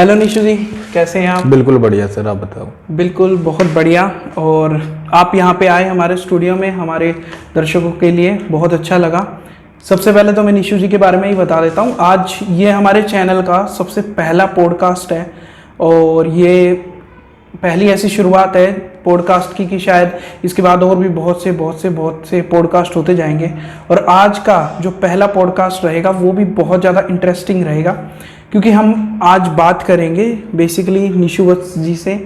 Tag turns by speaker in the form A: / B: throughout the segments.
A: Hello Nishu ji, कैसे हैं आप?
B: बिल्कुल बढ़िया सर, आप बताओ।
A: बिल्कुल बहुत बढ़िया। और आप यहाँ पे आए हमारे स्टूडियो में, हमारे दर्शकों के लिए बहुत अच्छा लगा। सबसे पहले तो मैं निशु जी के बारे में ही बता देता हूँ। आज ये हमारे चैनल का सबसे पहला पॉडकास्ट है और ये पहली ऐसी शुरुआत है पॉडकास्ट की कि शायद इसके बाद और भी बहुत से पॉडकास्ट होते जाएंगे। और आज का जो पहला पॉडकास्ट रहेगा वो भी बहुत ज़्यादा इंटरेस्टिंग रहेगा, क्योंकि हम आज बात करेंगे बेसिकली निशु वत्स जी से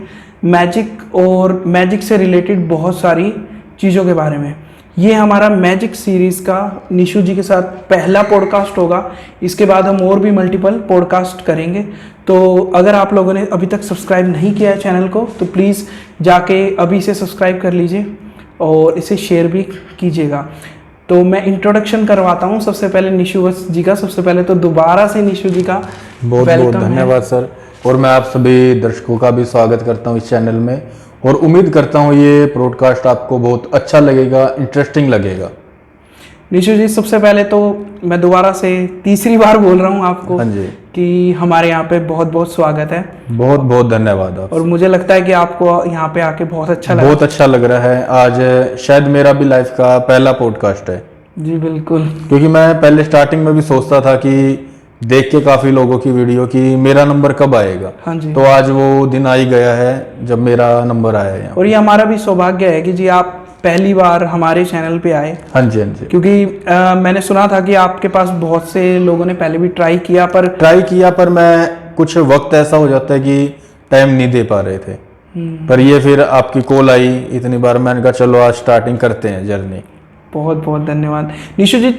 A: मैजिक और मैजिक से रिलेटेड बहुत सारी चीज़ों के बारे में। ये हमारा मैजिक सीरीज़ का निशु जी के साथ पहला पॉडकास्ट होगा। इसके बाद हम और भी मल्टीपल पॉडकास्ट करेंगे। तो अगर आप लोगों ने अभी तक सब्सक्राइब नहीं किया है चैनल को तो प्लीज़ जाके अभी से सब्सक्राइब कर लीजिए और इसे शेयर भी कीजिएगा। तो मैं इंट्रोडक्शन करवाता हूँ सबसे पहले निशु वत्स जी का। सबसे पहले तो दोबारा से निशु जी का
B: बहुत बहुत धन्यवाद सर। और मैं आप सभी दर्शकों का भी स्वागत करता हूँ इस चैनल में और उम्मीद करता हूँ ये पॉडकास्ट आपको बहुत अच्छा लगेगा, इंटरेस्टिंग लगेगा।
A: निशु जी, सबसे पहले तो मैं दोबारा से तीसरी बार बोल रहा हूँ आपको
B: हाँ जी,
A: कि हमारे यहाँ पे बहुत बहुत स्वागत है।
B: बहुत बहुत धन्यवाद आप।
A: और मुझे लगता है कि आपको यहाँ पे आके बहुत अच्छा लगा।
B: बहुत अच्छा लग रहा है। आज शायद मेरा भी लाइफ का पहला पॉडकास्ट है।
A: जी बिल्कुल।
B: क्योंकि मैं पहले स्टार्टिंग में भी सोचता था कि देख के काफी लोगों की वीडियो कि मेरा नंबर कब आएगा।
A: हाँ जी।
B: तो आज वो दिन आ ही गया है जब मेरा नंबर आया है।
A: और ये हमारा भी सौभाग्य है कि जी आप पहली बार हमारे चैनल पे आए।
B: हाँ जी, हाँ जी।
A: क्योंकि मैंने सुना था कि आपके पास बहुत से लोगों ने पहले भी ट्राई किया पर
B: मैं कुछ वक्त ऐसा हो जाता है कि टाइम नहीं दे पा रहे थे। पर ये फिर आपकी कॉल आई इतनी बार, मैंने कहा चलो आज स्टार्टिंग करते हैं जर्नी।
A: बहुत बहुत धन्यवाद निशु जी।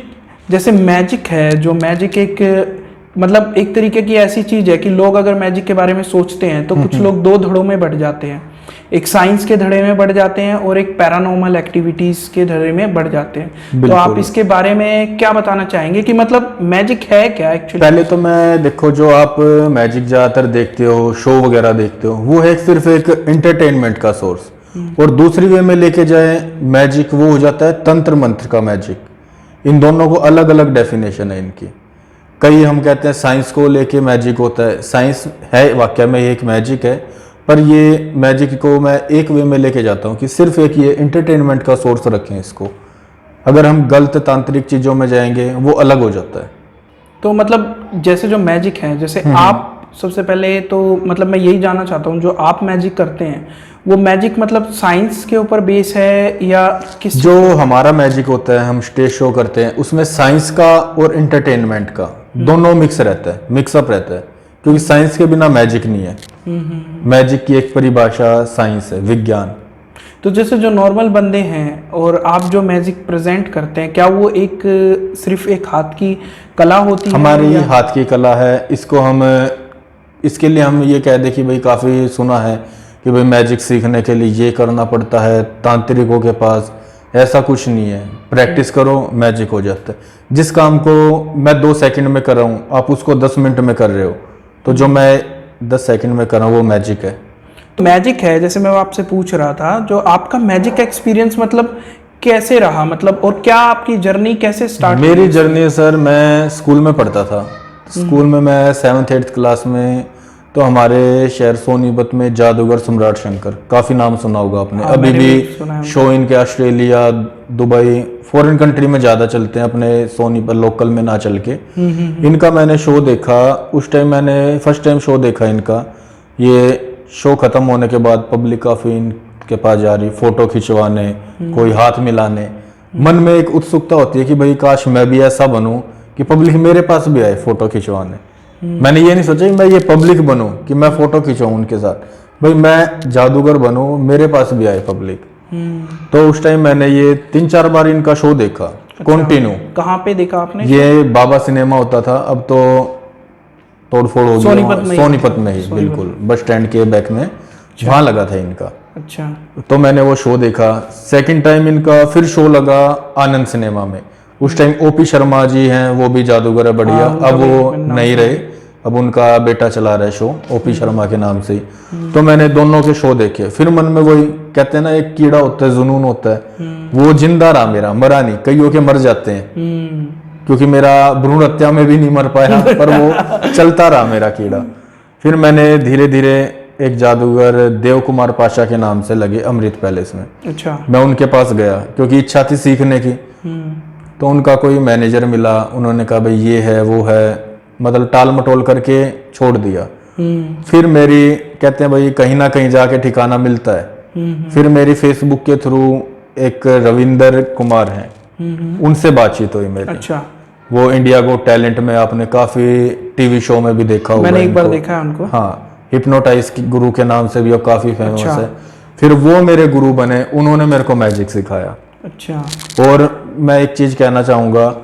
A: जैसे मैजिक है, जो मैजिक एक मतलब एक तरीके की ऐसी चीज है कि लोग अगर मैजिक के बारे में सोचते हैं तो कुछ लोग दो धड़ों में बढ़ जाते हैं। एक साइंस के धड़े में बढ़ जाते हैं और एक पैरानॉर्मल एक्टिविटीज के धड़े में बढ़ जाते हैं। तो आप इसके बारे में क्या बताना चाहेंगे कि मतलब मैजिक है क्या एक्चुअली?
B: पहले तो मैं देखो, जो आप मैजिक ज्यादातर देखते हो, शो वगैरह देखते हो, वो है सिर्फ एक एंटरटेनमेंट का सोर्स। और दूसरी वे में लेके जाए मैजिक, वो हो जाता है तंत्र मंत्र का मैजिक। इन दोनों को अलग अलग डेफिनेशन है इनकी। कई हम कहते हैं साइंस को लेके मैजिक होता है, साइंस है वाकई में एक मैजिक है, पर ये मैजिक को मैं एक वे में लेके जाता हूँ कि सिर्फ एक ये एंटरटेनमेंट का सोर्स रखें इसको। अगर हम गलत तांत्रिक चीज़ों में जाएंगे वो अलग हो जाता है।
A: तो मतलब जैसे जो मैजिक है, जैसे आप सबसे पहले तो मतलब मैं यही जानना चाहता हूँ, जो आप मैजिक करते हैं वो मैजिक मतलब साइंस के ऊपर बेस है या किस?
B: जो हमारा मैजिक होता है, हम स्टेज शो करते हैं, उसमें साइंस का और एंटरटेनमेंट का दोनों मिक्स रहता है, मिक्सअप रहता है। क्योंकि साइंस के बिना मैजिक नहीं है। मैजिक की एक परिभाषा साइंस है, विज्ञान।
A: तो जैसे जो नॉर्मल बंदे हैं और आप जो मैजिक प्रेजेंट करते हैं, क्या वो एक सिर्फ एक हाथ की कला होती है?
B: हमारी हाथ की कला है। इसको हम इसके लिए हम ये कह दें कि भाई काफ़ी सुना है कि भाई मैजिक सीखने के लिए ये करना पड़ता है तांत्रिकों के पास। ऐसा कुछ नहीं है, प्रैक्टिस करो मैजिक हो जाता है। जिस काम को मैं 2 सेकंड में कर रहा हूँ, आप उसको 10 मिनट में कर रहे हो, तो जो मैं 10 सेकंड में कर रहा हूँ वो मैजिक है।
A: मैजिक है, जैसे मैं आपसे पूछ रहा था, जो आपका मैजिक एक्सपीरियंस मतलब कैसे रहा, मतलब और क्या आपकी जर्नी कैसे स्टार्ट?
B: मेरी जर्नी सर, मैं स्कूल में पढ़ता था। स्कूल में मैं 7th-8th क्लास में, तो हमारे शहर सोनीपत में जादूगर सम्राट शंकर, काफ़ी नाम सुना होगा आपने। अभी भी शो इनके ऑस्ट्रेलिया, दुबई, फॉरेन कंट्री में ज़्यादा चलते हैं, अपने सोनीपत लोकल में ना चल के। इनका मैंने शो देखा। उस टाइम मैंने फर्स्ट टाइम शो देखा इनका। ये शो ख़त्म होने के बाद पब्लिक काफ़ी इनके पास जा रही, फ़ोटो खिंचवाने, कोई हाथ मिलाने। मन में एक उत्सुकता होती है कि भाई काश मैं भी ऐसा बनूं कि पब्लिक मेरे पास भी आए फ़ोटो खिंचवाने। मैंने ये नहीं सोचा कि मैं ये पब्लिक बनूं कि मैं फ़ोटो खिंचवाऊं उनके साथ। भाई मैं जादूगर बनूं, मेरे पास भी आए पब्लिक। तो उस टाइम मैंने ये 3-4 बार इनका शो देखा। कंटिन्यू।
A: कहाँ पे देखा आपने?
B: ये बाबा सिनेमा होता था, अब तो तोड़फोड़ हो गया। सोनीपत में ही, बिल्कुल बस स्टैंड के बैक में, वहां लगा था इनका।
A: अच्छा।
B: तो मैंने वो शो देखा। सेकंड टाइम इनका फिर शो लगा आनंद सिनेमा में। उस टाइम ओपी शर्मा जी हैं, वो भी जादूगर है बढ़िया। अब वो नहीं रहे, अब उनका बेटा चला रहा है शो ओपी शर्मा के नाम से ही। तो मैंने दोनों के शो देखे। फिर मन में वही कहते हैं ना, एक कीड़ा होता है, जुनून होता है, वो जिंदा रहा मेरा, मरा नहीं। कईयों के मर जाते हैं, क्योंकि मेरा भ्रूण हत्या में भी नहीं मर पाया, पर वो चलता रहा मेरा कीड़ा। फिर मैंने धीरे धीरे एक जादूगर देव कुमार पाशा के नाम से लगे अमृत पैलेस में।
A: अच्छा।
B: मैं उनके पास गया क्योंकि इच्छा थी सीखने की। तो उनका कोई मैनेजर मिला, उन्होंने कहा भाई ये है वो है, मतलब टाल मटोल करके छोड़ दिया। फिर मेरी कहते हैं भाई कहीं ना कहीं जाके ठिकाना मिलता है। फिर मेरी फेसबुक के थ्रू एक रविंदर कुमार हैं, उनसे बातचीत हुई मेरी।
A: अच्छा।
B: वो इंडिया गो टैलेंट में आपने काफी टीवी शो में भी देखा होगा।
A: मैंने एक बार देखा है उनको।
B: हाँ, हिप्नोटाइज की गुरु के नाम से भी वो काफी फेमस
A: अच्छा।
B: है। फिर वो मेरे गुरु बने, उन्होंने मेरे को मैजिक सिखाया।
A: अच्छा।
B: और मैं एक चीज कहना चाहूंगा,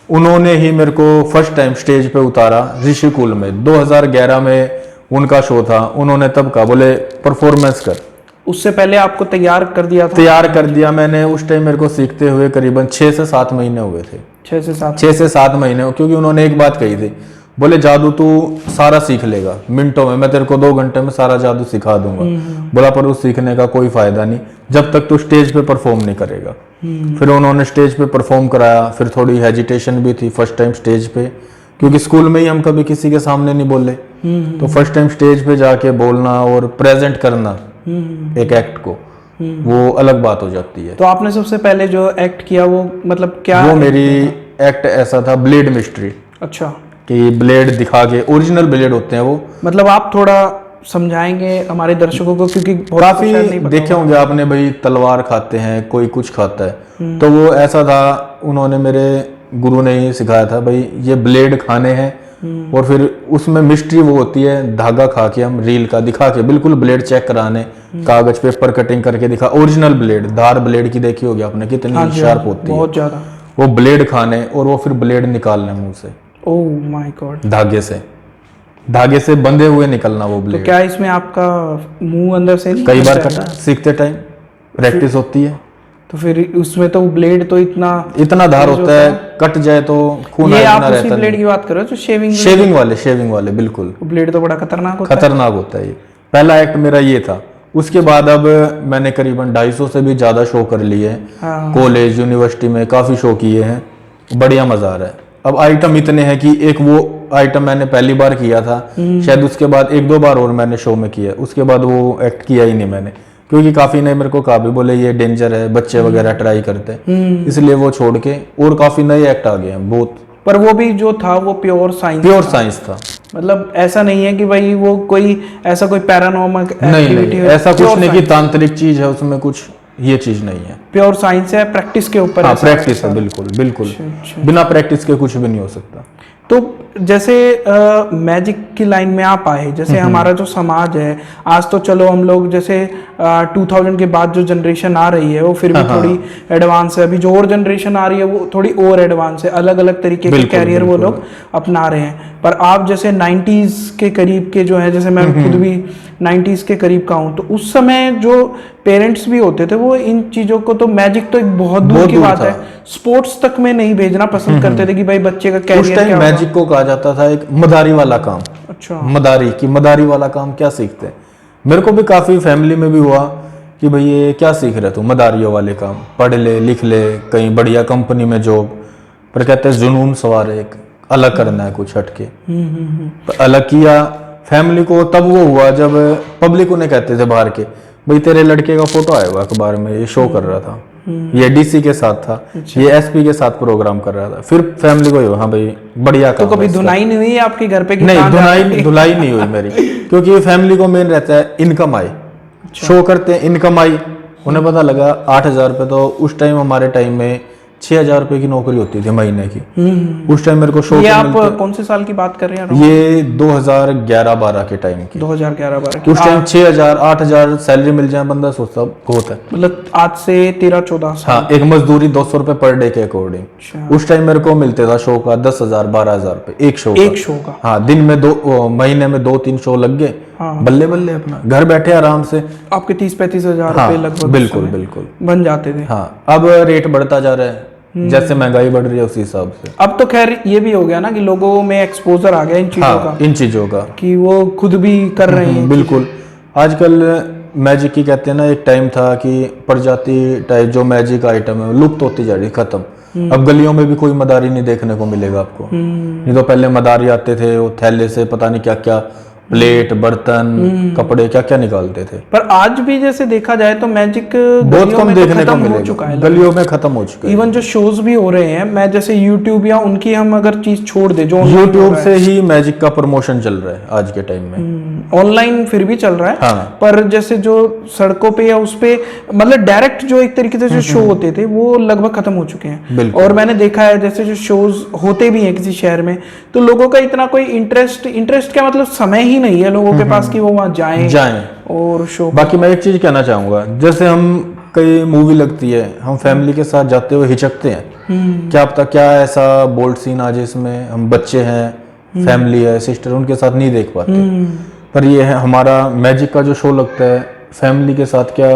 B: उन्होंने ही मेरे को फर्स्ट टाइम स्टेज पे उतारा ऋषिकुल में। 2011 में उनका शो था, उन्होंने तब कहा बोले परफॉर्मेंस कर।
A: उससे पहले आपको तैयार कर दिया था?
B: तैयार कर दिया मैंने। उस टाइम मेरे को सीखते हुए करीबन 6 से 7 महीने हुए थे। 6 से 7 महीने, क्योंकि उन्होंने एक बात कही थी, बोले जादू तू सारा सीख लेगा मिनटों में, मैं तेरे को 2 घंटे में सारा जादू सिखा दूंगा। बोला पर उस सीखने का कोई फायदा नहीं जब तक तू स्टेज पे परफॉर्म नहीं करेगा। फिर उन्होंने स्टेज पे परफॉर्म कराया। फिर थोड़ी हेजिटेशन भी थी फर्स्ट टाइम स्टेज पे, क्योंकि स्कूल में ही हम कभी किसी के सामने नहीं बोले। तो फर्स्ट टाइम स्टेज पे जाके बोलना और प्रेजेंट करना एक एक्ट को, वो अलग बात हो जाती है।
A: तो आपने सबसे पहले जो एक्ट किया वो मतलब क्या?
B: वो मेरी एक्ट ऐसा था, ब्लेड मिस्ट्री।
A: अच्छा।
B: कि ब्लेड दिखा के, ओरिजिनल ब्लेड होते हैं वो।
A: मतलब आप थोड़ा समझाएंगे हमारे दर्शकों को, क्योंकि
B: काफी देखे होंगे आपने भाई, तलवार खाते हैं, कोई कुछ खाता है। तो वो ऐसा था, उन्होंने मेरे गुरु ने ही सिखाया था भाई ये ब्लेड खाने हैं। और फिर उसमें मिस्ट्री वो होती है, धागा खा के हम रील का दिखा के बिल्कुल ब्लेड चेक कराने, कागज पेपर कटिंग करके दिखा, ओरिजिनल ब्लेड, धार ब्लेड की देखी होगी आपने कितनी शार्प होती है,
A: बहुत ज्यादा।
B: वो ब्लेड खाने और वो फिर ब्लेड निकालने मुंह से।
A: Oh my God.
B: धागे से बंधे हुए निकलना वो ब्लेड।
A: तो क्या इसमें आपका मुंह अंदर से नहीं
B: कई बार कटा, सीखते टाइम प्रैक्टिस होती है।
A: तो फिर उसमें तो ब्लेड तो इतना
B: धार होता है, कट जाए तो खून
A: ये
B: इतना
A: आप
B: रहता
A: उसी
B: है।
A: ब्लेड की बात कर रहे हो जो
B: शेविंग वाले बिल्कुल।
A: ब्लेड तो बड़ा खतरनाक
B: होता है ये। पहला एक्ट मेरा ये था। उसके बाद अब मैंने करीबन 250 से भी ज्यादा शो कर लिए हैं।
A: हाँ।
B: कॉलेज यूनिवर्सिटी में काफी शो किए हैं, बढ़िया मजा आ रहा है। अब आइटम इतने हैं कि एक वो आइटम मैंने पहली बार किया था, शायद उसके बाद 1-2 बार और मैंने शो में किया, उसके बाद वो एक्ट किया ही नहीं मैंने, क्योंकि काफी नए मेरे को कहा भी बोले ये डेंजर है, बच्चे वगैरह ट्राई करते हैं, इसलिए वो छोड़ के और काफी नए एक्ट आ गए हैं बहुत।
A: पर वो भी जो था वो प्योर साइंस
B: था।
A: मतलब ऐसा नहीं है कि भाई वो कोई ऐसा कोई पैरानॉर्मल
B: नहीं, ऐसा कुछ नहीं कि तांत्रिक चीज है उसमें, कुछ ये चीज नहीं है।
A: प्योर साइंस है, प्रैक्टिस के ऊपर।
B: हाँ, प्रैक्टिस है, बिल्कुल। बिना प्रैक्टिस के कुछ भी नहीं हो सकता।
A: तो जैसे मैजिक की लाइन में आप आए, जैसे हमारा जो समाज है आज, तो चलो हम लोग जैसे 2000 के बाद जो जनरेशन आ रही है वो फिर भी थोड़ी एडवांस है, अभी जो और जनरेशन आ रही है वो थोड़ी और एडवांस है, अलग अलग तरीके के कैरियर वो लोग अपना रहे हैं। पर आप जैसे 90s के करीब के जो है, जैसे मैं खुद भी 90s के करीब का हूँ, तो उस समय जो पेरेंट्स भी होते थे वो इन चीजों को, तो मैजिक तो एक बहुत दूर की बात है, स्पोर्ट्स तक में नहीं भेजना पसंद करते थे कि भाई बच्चे का कैरियर क्या होगा।
B: मैजिक को कहा जाता था एक मदारी वाला काम।
A: अच्छा।
B: मदारी वाला काम क्या सीखते हैं? मेरे को भी काफी फैमिली में भी हुआ कि भाई ये क्या सीख रहे तू, मदारियों वाले काम, पढ़ ले लिख ले, कहीं बढ़िया कंपनी में जॉब। पर कहते हैं जुनून सवार है, एक अलग करना है कुछ हटके। तो अलग किया फैमिली को, तब वो हुआ जब पब्लिक उन्हें कहते थे बाहर के, भाई तेरे लड़के का फोटो आया हुआ अखबार में, ये शो कर रहा था, ये डीसी के साथ था, ये एसपी के साथ प्रोग्राम कर रहा था। फिर फैमिली को हाँ भाई बढ़िया काम।
A: तो कभी धुनाई नहीं हुई आपके घर पे?
B: नहीं, धुलाई नहीं हुई मेरी, क्योंकि फैमिली को मेन रहता है इनकम आए। शो करते हैं, इनकम आई, उन्हें पता लगा 8,000 रुपये, तो उस टाइम हमारे टाइम में 6,000 रुपये की नौकरी होती थी महीने की। उस टाइम मेरे को शो।
A: ये आप कौन से साल की बात कर रहे हैं?
B: ये 2011-12 के टाइम की।
A: 2011-12 की।
B: उस टाइम 6,000 8,000 सैलरी मिल जाए, बंदा सोचता बहुत है।
A: मतलब आज से 13-14 साल।
B: हाँ, एक मजदूरी 200 रुपए पर डे के अकॉर्डिंग। उस टाइम मेरे को मिलते था शो का 10,000-12,000 रुपए एक शो का। हाँ, दिन में महीने में 2-3 शो लग गए। हाँ। बल्ले बल्ले अपना घर बैठे आराम से
A: आपके 30-35 हजार
B: रुपए
A: लगभग
B: बिल्कुल
A: बन जाते थे।
B: हाँ, अब रेट बढ़ता जा रहा है, जैसे महंगाई बढ़ रही है उसी हिसाब से।
A: अब तो खैर ये भी हो गया ना कि लोगों में एक्सपोजर आ गया इन चीजों का कि वो खुद भी कर रहे हैं।
B: बिल्कुल। आजकल मैजिक की कहते हैं ना, एक टाइम था कि प्रजाति टाइप जो मैजिक आइटम है लुप्त होती जा रही, खत्म। अब गलियों में भी कोई मदारी नहीं देखने को मिलेगा आपको। नहीं तो पहले मदारी आते थे, वो थैले से पता नहीं क्या क्या प्लेट, बर्तन, कपड़े, क्या क्या निकालते थे।
A: पर आज भी जैसे देखा जाए तो मैजिक
B: बहुत कम देखने को
A: हो
B: मिलेगा,
A: चुका है,
B: गलियों में खत्म हो चुका है।
A: इवन जो शोज भी हो रहे हैं, मैं जैसे यूट्यूब या उनकी हम अगर चीज छोड़ दे, जो
B: यूट्यूब से ही मैजिक का प्रमोशन चल रहा है आज के टाइम में।
A: ऑनलाइन फिर भी चल रहा है,
B: हाँ।
A: पर जैसे जो सड़कों पे या उस पे मतलब डायरेक्ट जो एक तरीके से जो शो होते थे वो लगभग खत्म हो चुके हैं।
B: बिल्कुल।
A: और मैंने देखा है जैसे जो शोज होते भी हैं किसी शहर में, तो लोगों का इतना कोई इंटरेस्ट क्या मतलब समय ही नहीं है लोगों के पास कि वो वहां जाएं और शो।
B: बाकी मैं एक चीज कहना चाहूंगा, जैसे हम कई मूवी लगती है, हम फैमिली के साथ जाते हुए हिचकते हैं, क्या पता क्या ऐसा बोल्ड सीन आ जाए इसमें, हम बच्चे हैं, फैमिली है, सिस्टर, उनके साथ नहीं देख पाते। पर ये है हमारा मैजिक का जो शो लगता है, फैमिली के साथ क्या,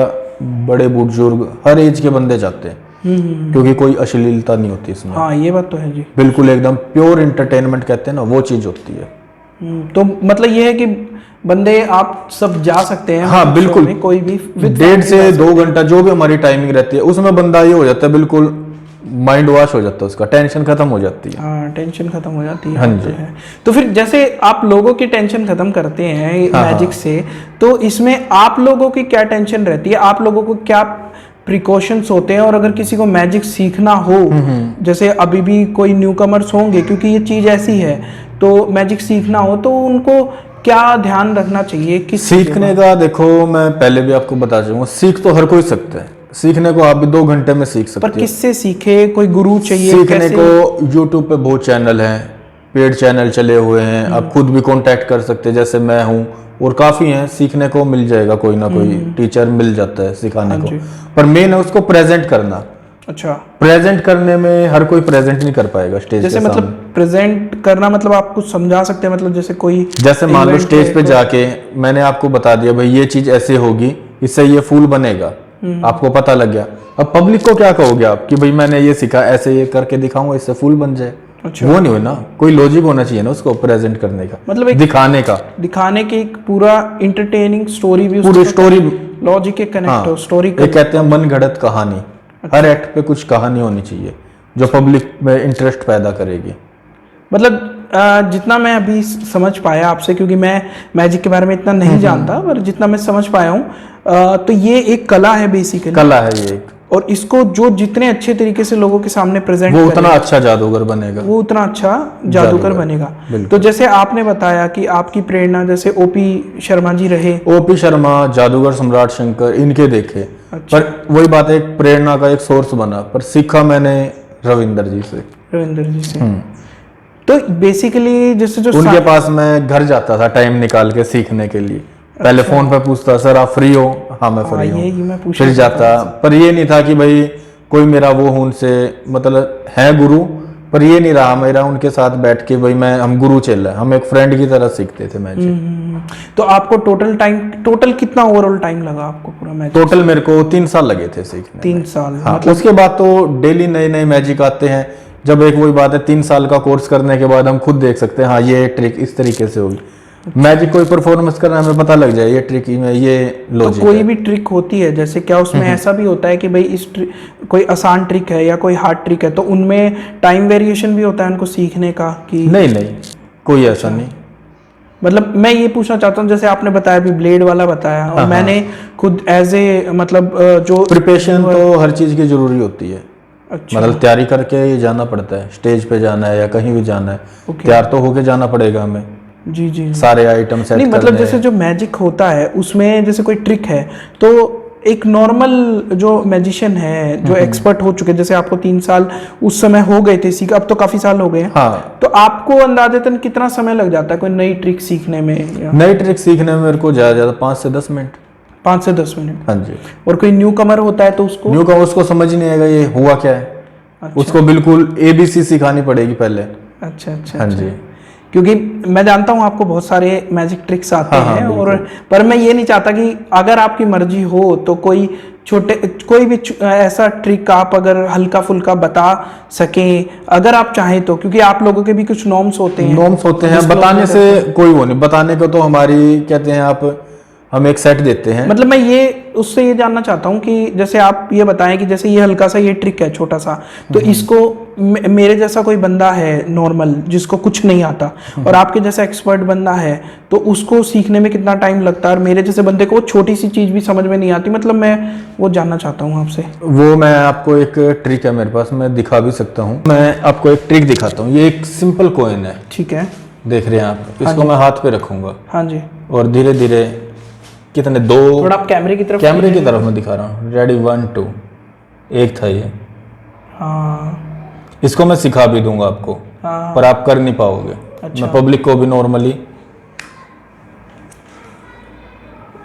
B: बड़े बुजुर्ग हर एज के बंदे जाते हैं, क्योंकि कोई अश्लीलता नहीं होती इसमें।
A: हाँ ये बात तो है जी,
B: बिल्कुल एकदम प्योर एंटरटेनमेंट कहते हैं ना, वो चीज होती है।
A: तो मतलब ये है कि बंदे आप सब जा सकते हैं।
B: हाँ बिल्कुल,
A: कोई भी
B: 1.5 से 2 घंटा जो भी हमारी टाइमिंग रहती है, उसमें बंदा ये हो जाता है, बिल्कुल माइंड वॉश हो जाता है, उसका टेंशन खत्म हो जाती है।
A: हाँ टेंशन खत्म हो जाती है।
B: हाँ
A: तो
B: जी।
A: है। तो फिर जैसे आप लोगों की टेंशन खत्म करते हैं मैजिक से, तो इसमें आप लोगों की क्या टेंशन रहती है, आप लोगों को क्या प्रिकॉशंस होते हैं, और अगर किसी को मैजिक सीखना हो, जैसे अभी भी कोई न्यू कमर्स होंगे, क्योंकि ये चीज ऐसी है, तो मैजिक सीखना हो तो उनको क्या ध्यान रखना चाहिए? किस
B: सीखने का देखो, मैं पहले भी आपको बता चुका हूँ, सीख तो हर कोई सकता है, सीखने को आप भी 2 घंटे में सीख सकते
A: पर
B: हो।
A: किससे सीखे? कोई गुरु चाहिए?
B: सीखने को यूट्यूब पे बहुत चैनल हैं, पेड चैनल चले हुए हैं, आप खुद भी कांटेक्ट कर सकते हैं, जैसे मैं हूँ, और काफी हैं, सीखने को मिल जाएगा, कोई ना कोई टीचर मिल जाता है सिखाने को। पर मेन है उसको प्रेजेंट करना।
A: अच्छा,
B: प्रेजेंट करने में हर कोई प्रेजेंट नहीं कर पाएगा स्टेज
A: जैसे
B: के
A: मतलब
B: सामने।
A: प्रेजेंट करना मतलब आप कुछ समझा सकते हैं? मतलब जैसे कोई,
B: जैसे मान लो स्टेज पे जाके मैंने आपको बता दिया भाई ये चीज ऐसे होगी, इससे ये फूल बनेगा, आपको पता लग गया। अब पब्लिक को क्या कहोगे आप कि भाई मैंने ये सीखा, ऐसे ये करके दिखाऊंगा, इससे फूल बन जाए।
A: अच्छा।
B: वो नहीं हो ना, कोई लॉजिक होना चाहिए ना उसको प्रेजेंट करने का,
A: मतलब एक दिखाने की एक पूरा इंटरटेनिंग स्टोरी भी,
B: पूरी स्टोरी
A: लॉजिक के कनेक्ट हो, स्टोरी
B: ये कहते हैं मन घड़त कहानी। हर एक्ट पे कुछ कहानी होनी चाहिए जो पब्लिक में इंटरेस्ट पैदा करेगी।
A: मतलब जितना मैं अभी समझ पाया आपसे, क्योंकि मैं मैजिक के बारे में इतना नहीं जानता, पर जितना मैं समझ पाया हूँ, तो ये एक कला है बेसिकली।
B: कला है ये एक,
A: और इसको जो जितने अच्छे तरीके से लोगों के सामने प्रेजेंट
B: वो उतना अच्छा जादूगर बनेगा,
A: वो उतना अच्छा जादूगर बनेगा। तो जैसे आपने बताया कि आपकी प्रेरणा जैसे ओपी शर्मा जी रहे,
B: ओपी शर्मा, जादूगर सम्राट शंकर, इनके देखे।
A: अच्छा।
B: पर वही बात है, एक प्रेरणा का एक सोर्स बना, पर सीखा मैंने रविंदर जी से।
A: रविंदर जी से। तो बेसिकली जैसे जो
B: उनके पास मैं घर जाता था टाइम निकाल के सीखने के लिए। पहले फोन पे पूछता, सर आप फ्री हो? हाँ मैं फ्री हूँ, फिर जाता। पर ये नहीं था कि भाई कोई मेरा वो हूं उनसे, मतलब है गुरु, पर ये नहीं रहा मेरा उनके साथ बैठ के भाई हम गुरु चल रहे हैं, हम एक फ्रेंड की तरह सीखते थे मैजिक।
A: तो आपको टोटल कितना ओवरऑल टाइम लगा आपको पूरा मैजिक?
B: टोटल मेरे को 3 साल लगे थे सीखने।
A: 3 साल?
B: हाँ, मतलब उसके बाद तो डेली नए नए मैजिक आते हैं। जब एक वही बात है, 3 साल का कोर्स करने के बाद हम खुद देख सकते हैं, हाँ ये ट्रिक इस तरीके से होगी। मैजिक कोई परफॉर्मेंस करना हमें पता लग जाए, ये ट्रिक में ये लॉजिक
A: तो कोई भी ट्रिक होती है, जैसे क्या उसमें ऐसा भी होता है कि भाई इस कोई आसान ट्रिक है या कोई हार्ड ट्रिक है, तो उनमें टाइम वेरिएशन भी होता है उनको सीखने का कि?
B: नहीं, कोई ऐसा नहीं।
A: मतलब मैं ये पूछना चाहता हूँ, जैसे आपने बताया अभी ब्लेड वाला बताया, और मैंने खुद एज ए मतलब जो
B: प्रिपरेशन तो हर चीज की जरूरी होती है।
A: अच्छा।
B: मतलब तैयारी करके ही जाना पड़ता है, स्टेज पे जाना है या कहीं भी जाना है, तैयार तो होके जाना पड़ेगा हमें।
A: जी।
B: सारे आइटम सेट
A: नहीं, मतलब जैसे जो मैजिक होता है उसमें जैसे कोई ट्रिक है, तो एक नॉर्मल जो मैजिशियन है, जो एक्सपर्ट हो चुके, जैसे आपको 3 साल उस समय हो गए थे सीख, अब तो काफी साल हो गए हैं।
B: हाँ।
A: तो आपको अंदाजतन कितना समय लग जाता है कोई नई ट्रिक सीखने में?
B: नई ट्रिक सीखने में मेरे को ज्यादा 5 से 10 मिनट।
A: 5 से 10 मिनट?
B: हाँ जी।
A: और कोई न्यू कमर होता है तो
B: उसको समझ नहीं आएगा ये हुआ क्या है। अच्छा। उसको बिल्कुल ABC सिखानी पड़ेगी पहले।
A: अच्छा।
B: हाँ जी।
A: क्योंकि मैं जानता हूँ आपको बहुत सारे मैजिक ट्रिक्स आते हैं, और पर मैं ये नहीं चाहता कि अगर आपकी मर्जी हो तो कोई भी ऐसा ट्रिक आप अगर हल्का फुल्का बता सकें, अगर आप चाहें तो, क्योंकि आप लोगों के भी कुछ नॉर्म्स होते हैं।
B: बताने से कोई वो नहीं, बताने को तो हमारी कहते हैं आप हम एक सेट देते हैं।
A: मतलब मैं ये उससे ये जानना चाहता हूँ कि जैसे आप ये बताएं कि जैसे ये हल्का सा ये ट्रिक है छोटा सा, तो इसको मेरे जैसा कोई बंदा है नॉर्मल जिसको कुछ नहीं आता और आपके जैसा एक्सपर्ट बंदा है, तो उसको सीखने में कितना टाइम लगता है? और मेरे जैसे बंदे को वो छोटी सी चीज़ भी समझ में नहीं आती, मतलब मैं वो जानना चाहता हूँ आपसे।
B: वो मैं आपको एक ट्रिक है मेरे पास, मैं दिखा भी सकता हूँ। मैं आपको एक ट्रिक दिखाता हूँ। ये एक सिंपल कॉइन है,
A: ठीक है,
B: देख रहे हैं आप, इसको मैं हाथ पे रखूंगा
A: हाँ जी,
B: और धीरे धीरे कितने दो,
A: थोड़ा आप कैमरे की तरफ,
B: कैमरे की तरफ मैं दिखा रहा हूँ। रेडी 1 2, एक था ये।
A: हाँ
B: इसको मैं सिखा भी दूंगा आपको,
A: हाँ,
B: पर आप कर नहीं पाओगे।
A: अच्छा।
B: मैं पब्लिक को भी नॉर्मली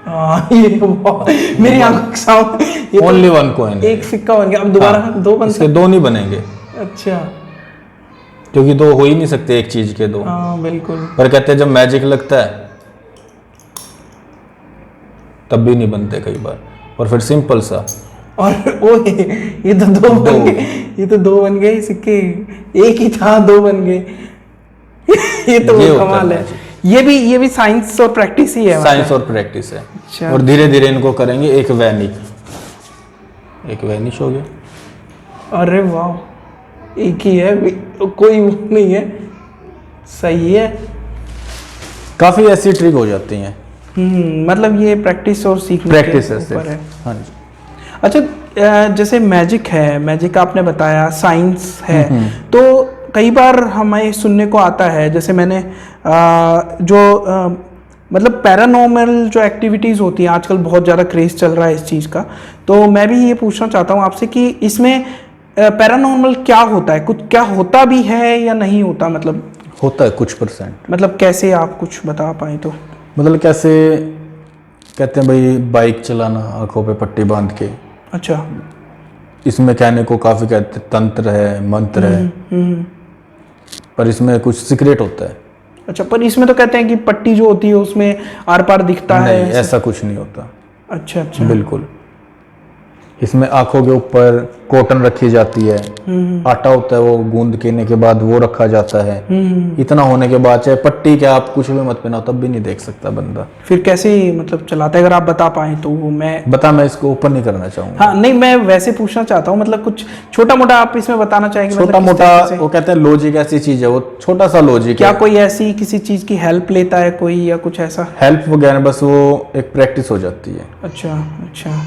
A: हाँ ये मेरी आंखों के सामने ये तो
B: ओनली 1 कॉइन,
A: एक सिक्का बन गया। अब दोबारा दो बन
B: इसके 2 नहीं बनेंगे,
A: अच्छा,
B: क्योंकि 2 हो ही नहीं सकते एक चीज के 2।
A: हाँ बिल्कुल।
B: पर कहते हैं जब मैजिक लगता है तब भी नहीं बनते कई बार। और फिर सिंपल सा,
A: और वो ये तो दो बन गए, ये तो 2 बन गए सिक्के, एक ही था 2 बन गए। ये तो
B: ये होता
A: कमाल
B: है
A: है। ये भी साइंस और प्रैक्टिस ही है,
B: साइंस और प्रैक्टिस है।
A: अच्छा।
B: और धीरे धीरे इनको करेंगे। एक वैनिश हो गया।
A: अरे वाह, एक ही है, कोई वो नहीं है, सही है।
B: काफी ऐसी ट्रिक हो जाती हैं।
A: मतलब ये प्रैक्टिस और सीखने
B: प्रैक्टिस
A: के
B: है
A: ऊपर है।
B: हाँ जी।
A: अच्छा, जैसे मैजिक है, मैजिक आपने बताया, साइंस है, तो कई बार हमें सुनने को आता है, जैसे मैंने मतलब पैरानॉर्मल जो एक्टिविटीज़ होती हैं आजकल बहुत ज़्यादा क्रेज़ चल रहा है इस चीज़ का, तो मैं भी ये पूछना चाहता हूँ आपसे कि इसमें पैरानॉर्मल क्या होता है, कुछ क्या होता भी है या नहीं होता? मतलब
B: होता है कुछ %।
A: मतलब कैसे, आप कुछ बता पाए तो?
B: मतलब कैसे कहते हैं भाई, बाइक चलाना आंखों पे पट्टी बांध के।
A: अच्छा,
B: इसमें कहने को काफी कहते हैं, तंत्र है, मंत्र है, पर इसमें कुछ सीक्रेट होता है।
A: अच्छा, पर इसमें तो कहते हैं कि पट्टी जो होती है उसमें आर पार दिखता है।
B: नहीं, ऐसा कुछ नहीं होता।
A: अच्छा अच्छा,
B: बिल्कुल। इसमें आंखों के ऊपर कॉटन रखी जाती है, आटा होता है, वो गूंद केने के बाद वो रखा जाता है। इतना होने के बाद चाहे पट्टी क्या आप कुछ भी मत पहनाओ तब भी नहीं देख सकता बंदा।
A: फिर कैसे मतलब चलाते हैं, अगर आप बता पाए तो? वो मैं
B: इसको ओपन नहीं करना चाहूंगा।
A: हाँ नहीं, मैं वैसे पूछना चाहता हूँ, मतलब कुछ छोटा मोटा आप इसमें बताना चाहेंगे?
B: छोटा
A: मतलब
B: मोटा, वो कहते हैं लॉजिक ऐसी चीज है, वो छोटा सा लॉजिक
A: क्या
B: है।
A: कोई ऐसी किसी चीज की हेल्प लेता है कोई, या कुछ ऐसा?
B: हेल्प वगैरह बस वो एक प्रैक्टिस हो जाती है।
A: अच्छा अच्छा,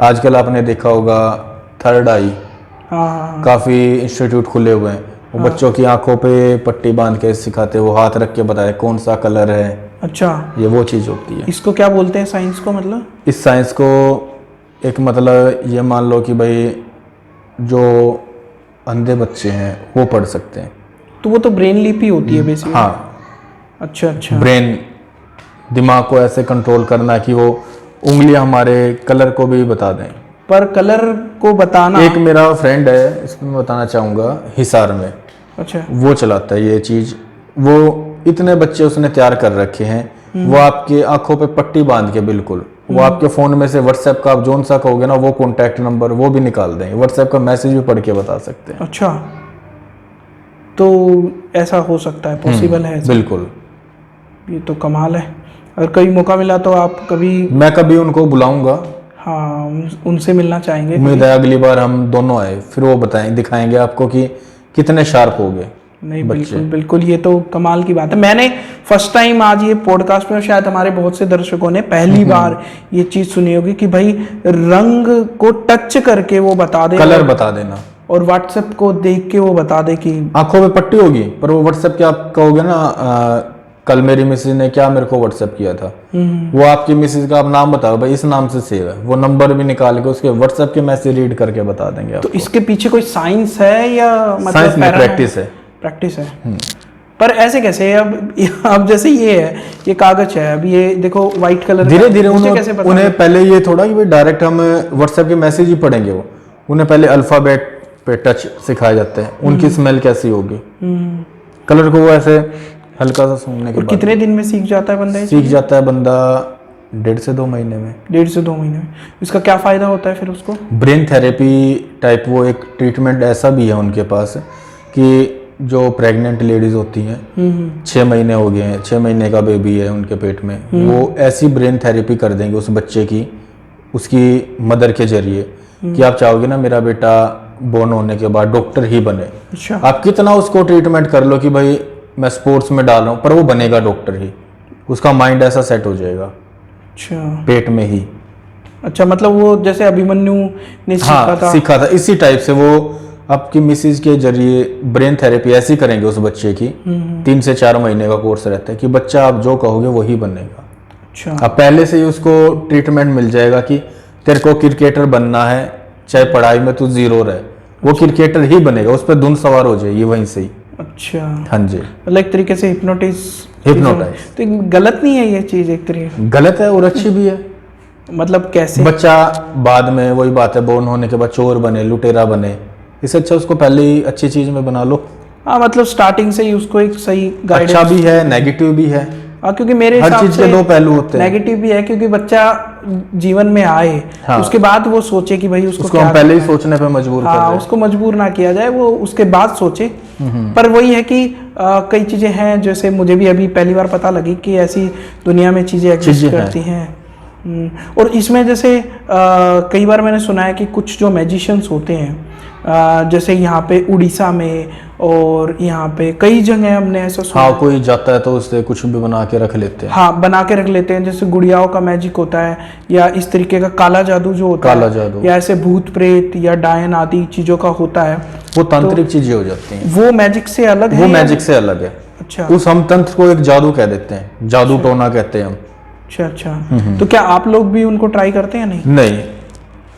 B: आजकल आपने देखा होगा थर्ड आई,
A: हाँ
B: काफी इंस्टीट्यूट खुले हुए हैं, वो बच्चों की आंखों पे पट्टी बांध के सिखाते हैं, वो हाथ रख के बताए कौन सा कलर है।
A: अच्छा,
B: ये वो चीज होती है।
A: इसको क्या बोलते हैं साइंस को? मतलब
B: इस साइंस को एक मतलब ये मान लो कि भाई जो अंधे बच्चे हैं वो पढ़ सकते हैं।
A: तो वो तो ब्रेन लिपि होती है बेसिकली?
B: हाँ,
A: अच्छा अच्छा,
B: ब्रेन, दिमाग को ऐसे कंट्रोल करना कि वो उंगलियां हमारे कलर को भी बता दें।
A: पर कलर को बताना,
B: एक मेरा फ्रेंड है, इसमें बताना चाहूँगा, हिसार में,
A: अच्छा
B: वो चलाता है ये चीज़। वो इतने बच्चे उसने तैयार कर रखे हैं, वो आपकी आंखों पे पट्टी बांध के बिल्कुल, वो आपके फ़ोन में से व्हाट्सएप का आप जोन सा कहोगे ना, वो कॉन्टैक्ट नंबर वो भी निकाल देंगे, व्हाट्सएप का मैसेज भी पढ़ के बता सकते हैं।
A: अच्छा, तो ऐसा हो सकता है, पॉसिबल है ऐसा?
B: बिल्कुल।
A: ये तो कमाल है। अगर कभी मौका मिला तो आप
B: मैं कभी उनको बुलाऊंगा,
A: हाँ उनसे मिलना चाहेंगे?
B: उम्मीद है अगली बार हम दोनों आए, फिर वो दिखाएंगे आपको कि कितने शार्प हो गए।
A: नहीं बिल्कुल बिल्कुल, ये तो कमाल की बात है। मैंने फर्स्ट टाइम आज ये पॉडकास्ट में, शायद हमारे बहुत से दर्शकों ने पहली बार ये चीज सुनी होगी कि भाई रंग को टच करके वो बता दे,
B: कलर बता देना,
A: और व्हाट्सएप को देख के वो बता दे कि
B: आंखों पे पट्टी होगी, पर वो व्हाट्सएप के आप कहोगे ना, कल मेरी मिसेज ने क्या मेरे को व्हाट्सएप किया था, वो आपकी मिसेज का आप नाम बताओ भाई इस नाम से सेव है, वो नंबर भी निकाल के उसके व्हाट्सएप के मैसेज रीड करके बता देंगे आपको।
A: तो इसके पीछे कोई साइंस है या मतलब
B: साइंस में प्रैक्टिस है?
A: प्रैक्टिस है। पर ऐसे कैसे है? अब जैसे ये है, ये कागज है, अब ये देखो व्हाइट कलर,
B: धीरे धीरे
A: उन्हें
B: पहले ये थोड़ा कि भाई डायरेक्ट हम व्हाट्सएप के मैसेज ही पढ़ेंगे, वो उन्हें पहले अल्फाबेट पे टच सिखाए जाते हैं, उनकी स्मेल कैसी होगी, कलर को वो ऐसे हल्का सा सूंघने के बाद।
A: कितने दिन में सीख जाता है बंदा?
B: सीख जाता है बंदा 1.5 से 2 महीने में।
A: 1.5 से 2 महीने में। इसका क्या फायदा होता है फिर उसको?
B: ब्रेन थेरेपी टाइप वो एक ट्रीटमेंट ऐसा भी है उनके पास कि जो प्रेग्नेंट लेडीज होती हैं, 6 महीने हो गए हैं, 6 महीने का बेबी है उनके पेट में, वो ऐसी ब्रेन थेरेपी कर देंगे उस बच्चे की, उसकी मदर के जरिए, कि आप चाहोगे ना मेरा बेटा बोर्न होने के बाद डॉक्टर ही बने।
A: अच्छा।
B: आप कितना उसको ट्रीटमेंट कर लो कि भाई मैं स्पोर्ट्स में डाल रहा हूँ, पर वो बनेगा डॉक्टर ही, उसका माइंड ऐसा सेट हो जाएगा
A: अच्छा
B: पेट में ही।
A: अच्छा, मतलब वो जैसे अभिमन्यु ने सीखा था।
B: सीखा था इसी टाइप से। वो आपकी मिसेज के जरिए ब्रेन थेरेपी ऐसी करेंगे उस बच्चे की, 3 से 4 महीने का कोर्स रहता है कि बच्चा आप जो कहोगे वही बनेगा।
A: अच्छा।
B: अब पहले से ही उसको ट्रीटमेंट मिल जाएगा कि तेरे को क्रिकेटर बनना है, चाहे पढ़ाई में तू जीरो रहे, वो क्रिकेटर ही बनेगा, उस पर धुन सवार हो जाएगी वहीं से ही।
A: अच्छा।
B: हाँ जी,
A: मतलब एक तरीके से हिप्नोटाइज। तो गलत नहीं है ये चीज? एक तरीके
B: गलत है और अच्छी भी है।
A: मतलब कैसे?
B: बच्चा बाद में वही बात है, बोर्न होने के बाद चोर बने, लुटेरा बने, इससे अच्छा उसको पहले ही अच्छी चीज में बना लो।
A: हाँ, मतलब स्टार्टिंग से ही उसको एक सही गाइडेंस।
B: अच्छा भी है, नेगेटिव भी है।
A: हाँ, क्योंकि मेरे
B: हर
A: हिसाब
B: चीज
A: से
B: के 2 पहलू होते हैं।
A: नेगेटिव भी है, क्योंकि बच्चा जीवन में आए,
B: हाँ।
A: उसके बाद वो सोचे कि भाई उसको
B: उसको
A: क्या
B: हम पहले ही
A: करना है।
B: सोचने पे मजबूर कर
A: हाँ,
B: रहे हैं।
A: उसको मजबूर ना किया जाए, वो उसके बाद सोचे। पर वही है कि कई चीजें हैं, जैसे मुझे भी अभी पहली बार पता लगी कि ऐसी दुनिया में चीजें एग्जिस्ट करती हैं। और इसमें जैसे कई बार मैंने सुना है कि कुछ जो मैजिशियंस होते हैं, जैसे यहाँ पे उड़ीसा में और यहाँ पे कई जगह हमने ऐसा सुना।
B: हाँ, कोई जाता है तो उससे कुछ भी बना के रख लेते हैं।
A: हाँ, बना के रख लेते हैं, जैसे गुड़ियाओं का मैजिक होता है, या इस तरीके का काला जादू जो होता
B: काला
A: है,
B: जादू,
A: या ऐसे भूत प्रेत या डायन आदि चीजों का होता है,
B: वो तांत्रिक चीजें हो जाती हैं।
A: वो मैजिक से अलग है?
B: वो मैजिक से अलग है।
A: अच्छा।
B: उस हम तंत्र को एक जादू कह देते हैं, जादू टोना कहते हैं हम।
A: अच्छा अच्छा। तो क्या आप लोग भी उनको ट्राई करते हैं? नहीं।
B: नहीं,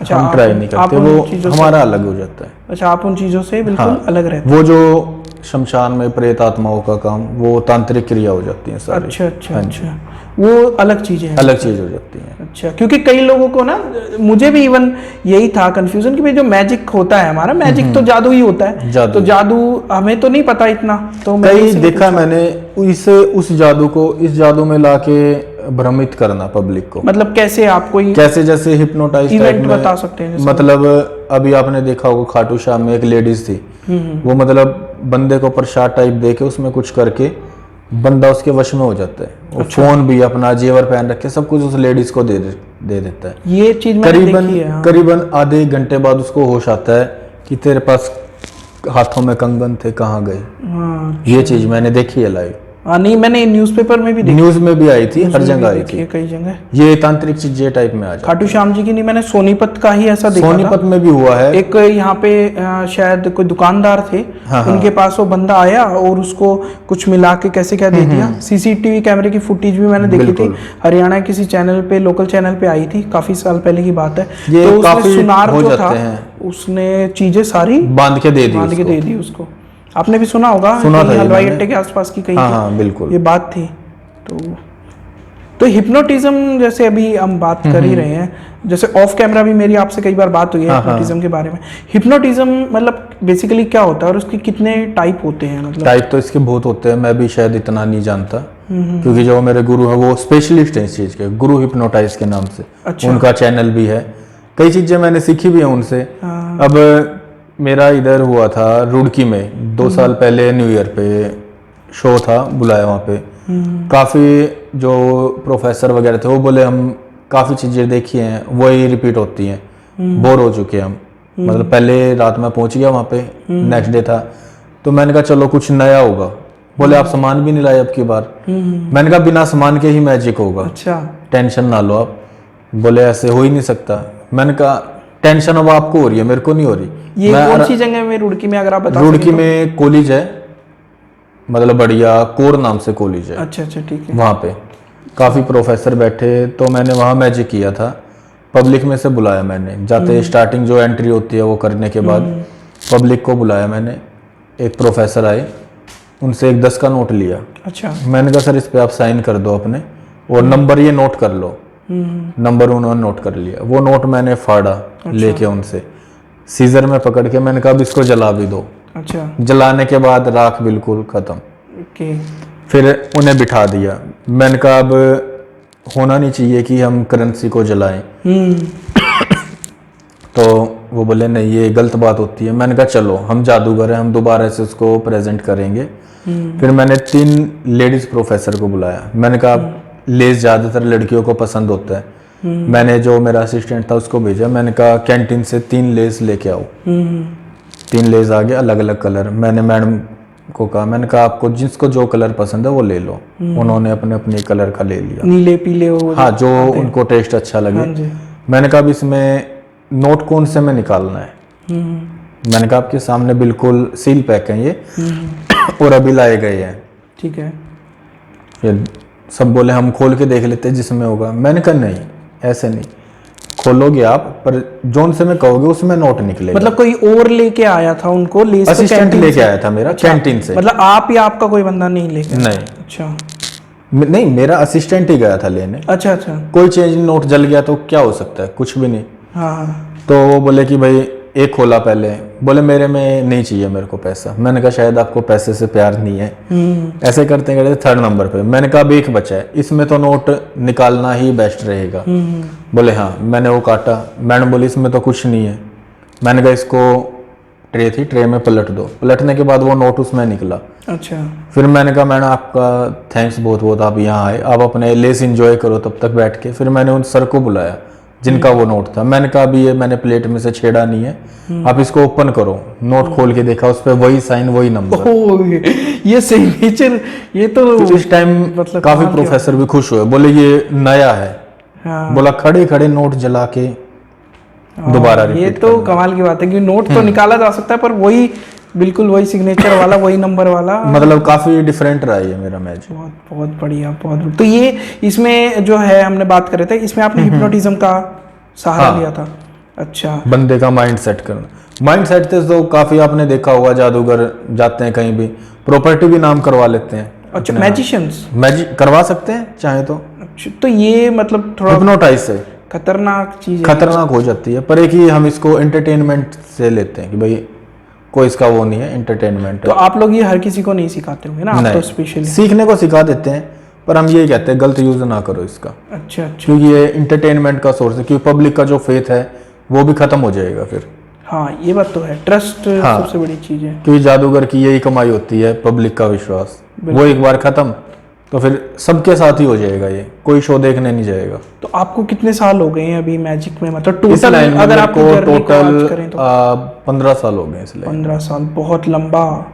A: अच्छा,
B: हम ट्राई नहीं करते, वो हमारा अलग हो जाता है।
A: अच्छा, आप उन चीजों से बिल्कुल
B: हाँ,
A: अलग रहते हैं।
B: वो जो शमशान में प्रेत आत्माओं का काम, वो तांत्रिक क्रिया हो जाती है सारी।
A: अच्छा अच्छा अच्छा, वो अलग चीजें हैं।
B: अलग चीज हो जाती है।
A: अच्छा, क्योंकि कई लोगों को ना, मुझे भी इवन यही था कंफ्यूजन कि भाई जो मैजिक होता है हमारा, मैजिक तो जादू ही होता है,
B: जादू।
A: तो जादू हमें तो नहीं पता इतना, तो
B: कई देखा मैंने उस जादू को इस जादू में लाके भ्रमित करना पब्लिक को।
A: मतलब कैसे? आप कोई
B: कैसे? जैसे हिप्नोटाइज
A: इवेंट बता सकते हैं?
B: मतलब अभी आपने देखा होगा खाटू श्याम में एक लेडीज थी, वो मतलब बंदे को प्रसाद टाइप दे के उसमें कुछ करके बंदा उसके वश में हो जाता है। वो फोन भी अपना जेवर पहन रखे सब कुछ उस लेडीज को दे देता है।
A: ये चीज मैंने देखी है। हाँ।
B: करीबन आधे घंटे बाद उसको होश आता है कि तेरे पास हाथों में कंगन थे, कहाँ गए।
A: हाँ,
B: ये चीज मैंने देखी है लाइव।
A: हाँ, नहीं, मैंने न्यूज़पेपर में भी देखी,
B: न्यूज में भी आई थी, हर जगह आई
A: देखी है
B: थी।
A: कई जगह।
B: ये तांत्रिक चीजें टाइप में आ जाती
A: खाटू श्याम जी की नहीं, मैंने सोनीपत का ही ऐसा देखा था।
B: सोनीपत में भी हुआ है।
A: एक यहाँ पे शायद कोई दुकानदार थे, उनके पास वो बंदा आया और उसको कुछ मिला के कैसे क्या दे दिया। सीसीटीवी कैमरे की फुटेज भी मैंने देखी थी, हरियाणा किसी चैनल पे, लोकल चैनल पे आई थी, काफी साल पहले की बात है।
B: ये
A: तो
B: काफी
A: उसने सुनार
B: हो
A: जो
B: जाते
A: था,
B: हैं।
A: उसने चीजें सारी
B: बांध के दे दी
A: उसको। आपने भी सुना होगा,
B: सुना था
A: हलवाई अड्डे के आसपास की कहीं
B: हाँ, बिल्कुल
A: ये बात थी। तो हिप्नोटिज्म जैसे अभी हम बात कर ही रहे हैं, जैसे ऑफ कैमरा भी मेरी आपसे कई बार बात हुई है हिप्नोटिज्म के बारे में। हिप्नोटिज्म मतलब बेसिकली क्या होता है और उसके कितने टाइप होते हैं? मतलब
B: टाइप तो इसके बहुत होते हैं, मैं भी शायद इतना नहीं जानता, क्योंकि जो मेरे गुरु है वो स्पेशलिस्ट है इस चीज के, गुरु हिप्नोटाइज के नाम से।
A: अच्छा।
B: उनका चैनल भी है, कई चीजें मैंने सीखी भी है उनसे। अब मेरा इधर हुआ था रुड़की में 2 साल पहले, न्यू ईयर पे शो था, बुलाया वहाँ पे। काफ़ी जो प्रोफेसर वगैरह थे वो बोले हम काफ़ी चीज़ें देखी हैं, वही रिपीट होती हैं, बोर हो चुके हैं हम। मतलब पहले रात में पहुंच गया वहाँ पे, नेक्स्ट डे था, तो मैंने कहा चलो कुछ नया होगा। बोले आप सामान भी नहीं लाए अब की बार। मैंने कहा बिना सामान के ही मैजिक होगा।
A: अच्छा।
B: टेंशन ना लो आप। बोले ऐसे हो ही नहीं सकता। मैंने कहा टेंशन अब आपको हो रही है, मेरे को नहीं हो रही।
A: ये कौन सी जगह में रुड़की में, अगर आप बता?
B: रुड़की में कॉलेज है, मतलब बढ़िया कोर नाम से कॉलेज है।
A: अच्छा अच्छा, ठीक है।
B: वहाँ पे काफ़ी प्रोफेसर बैठे, तो मैंने वहाँ मैजिक किया था। पब्लिक में से बुलाया मैंने, जाते स्टार्टिंग जो एंट्री होती है वो करने के बाद पब्लिक को बुलाया मैंने। एक प्रोफेसर आए, उनसे एक 10 का नोट लिया।
A: अच्छा।
B: मैंने कहा सर इस पे आप साइन कर दो अपने, और नंबर ये नोट कर लो। नंबर उन्होंने नोट कर लिया। वो नोट मैंने फाड़ा लेके उनसे, सीजर में पकड़ के मैंने कहा अब इसको जला भी दो।
A: अच्छा।
B: जलाने के बाद राख बिल्कुल खत्म।
A: ओके।
B: फिर उन्हें बिठा दिया। मैंने कहा अब होना नहीं चाहिए कि हम करेंसी को जलाएं। तो वो बोले नहीं ये गलत बात होती है। मैंने कहा चलो हम जादूगर हैं, हम दोबारा से उसको प्रेजेंट करेंगे। फिर मैंने 3 लेडीज प्रोफेसर को बुलाया। मैंने कहा लेस ज़्यादातर लड़कियों को पसंद होता है। मैंने जो मेरा असिस्टेंट था उसको भेजा, मैंने कहा कैंटीन से 3 लेस लेके आओ। 3 लेस आ गए अलग अलग कलर। मैंने मैडम को कहा, मैंने कहा आपको जिसको जो कलर पसंद है वो ले लो। उन्होंने अपने अपने कलर का ले लिया,
A: नीले पीले हो,
B: हाँ जो उनको टेस्ट अच्छा लगे।
A: हाँ जी।
B: मैंने कहा अब इसमें नोट कौन से में निकालना है। मैंने कहा आपके सामने बिल्कुल सील पैक है ये और अभी लाए गए हैं।
A: ठीक है।
B: फिर सब बोले हम खोल के देख लेते हैं जिसमें होगा। मैंने कहा नहीं ऐसे नहीं, खोलोगे आप पर जोन से में कहोगे उसमें नोट निकलेगा।
A: मतलब कोई और लेके आया था उनको लेस,
B: असिस्टेंट लेके आया था मेरा कैंटीन से।
A: मतलब आप या आपका कोई बंदा नहीं लेके?
B: नहीं।
A: अच्छा
B: नहीं मेरा असिस्टेंट ही गया था लेने।
A: अच्छा अच्छा।
B: कोई चेंज नोट जल गया तो क्या हो सकता है, कुछ भी नहीं।
A: हाँ।
B: तो वो बोले कि भाई एक खोला पहले, बोले मेरे में नहीं चाहिए मेरे को पैसा। मैंने कहा शायद आपको पैसे से प्यार नहीं है। ऐसे करते करते 3rd नंबर पे मैंने कहा अब एक बचा है, इसमें तो नोट निकालना ही बेस्ट रहेगा। बोले हाँ। मैंने वो काटा, मैडम बोली इसमें तो कुछ नहीं है। मैंने कहा इसको ट्रे थी, ट्रे में पलट दो। पलटने के बाद वो नोट उसमें निकला।
A: अच्छा।
B: फिर मैंने कहा मैडम आपका थैंक्स बहुत बहुत, आप यहाँ आए, आप अपने लेस इंजॉय करो तब तक बैठ के। फिर मैंने उन सर को बुलाया जिनका वो नोट था। मैंने कहा अभी ये मैंने प्लेट में से छेड़ा नहीं है, आप इसको ओपन करो। नोट खोल के देखा उस पर वही साइन वही नंबर।
A: ये सिग्नेचर, ये तो
B: इस टाइम
A: मतलब
B: काफी प्रोफेसर भी खुश हुए, बोले ये नया है।
A: हाँ।
B: बोला खड़े खड़े नोट जला के दोबारा
A: ये
B: रिपीट
A: तो कमाल की बात है कि नोट तो निकाला जा सकता है पर वही बिल्कुल वही सिग्नेचर वाला वही नंबर वाला।
B: मतलब काफी डिफरेंट रहा है मेरा मैच।
A: बहुत बहुत बढ़िया, बहुत। तो ये इसमें जो है हमने बात कर रहे थे, इसमें आपने हिप्नोटिज्म का सहारा लिया था? अच्छा।
B: बंदे का माइंड सेट करना, माइंड सेट तो काफी आपने देखा होगा, जादूगर जाते हैं कहीं भी प्रॉपर्टी भी नाम करवा लेते हैं।
A: अच्छा, मैजिशियंस
B: मैजिक करवा सकते हैं चाहे तो।
A: अच्छा, तो ये मतलब थोड़ा
B: हिप्नोटाइज से
A: खतरनाक चीज है।
B: खतरनाक हो जाती है, पर एक ही हम इसको एंटरटेनमेंट से लेते हैं कि भाई कोई इसका वो नहीं है, एंटरटेनमेंट।
A: तो आप लोग ये हर किसी को नहीं सिखाते होंगे ना? आप तो स्पेशली
B: सीखने को सिखा देते हैं, पर हम ये कहते हैं गलत यूज ना करो इसका।
A: अच्छा अच्छा।
B: क्योंकि ये इंटरटेनमेंट का सोर्स है, क्योंकि पब्लिक का जो फेथ है वो भी खत्म हो जाएगा फिर।
A: हाँ ये बात तो है, ट्रस्ट सबसे बड़ी चीज है।
B: क्योंकि जादूगर की यही कमाई होती है, पब्लिक का विश्वास। वो एक बार खत्म तो फिर सबके साथ ही हो जाएगा, ये कोई शो देखने नहीं जाएगा।
A: तो आपको कितने साल हो गए हैं अभी मैजिक में, मतलब
B: इस
A: टोटल
B: लाइन में
A: अगर
B: मेरे
A: आपको
B: को
A: जर्नी को
B: टोटल
A: आज करें तो
B: 15 साल हो गए इसलिए।
A: 15 साल, बहुत लंबा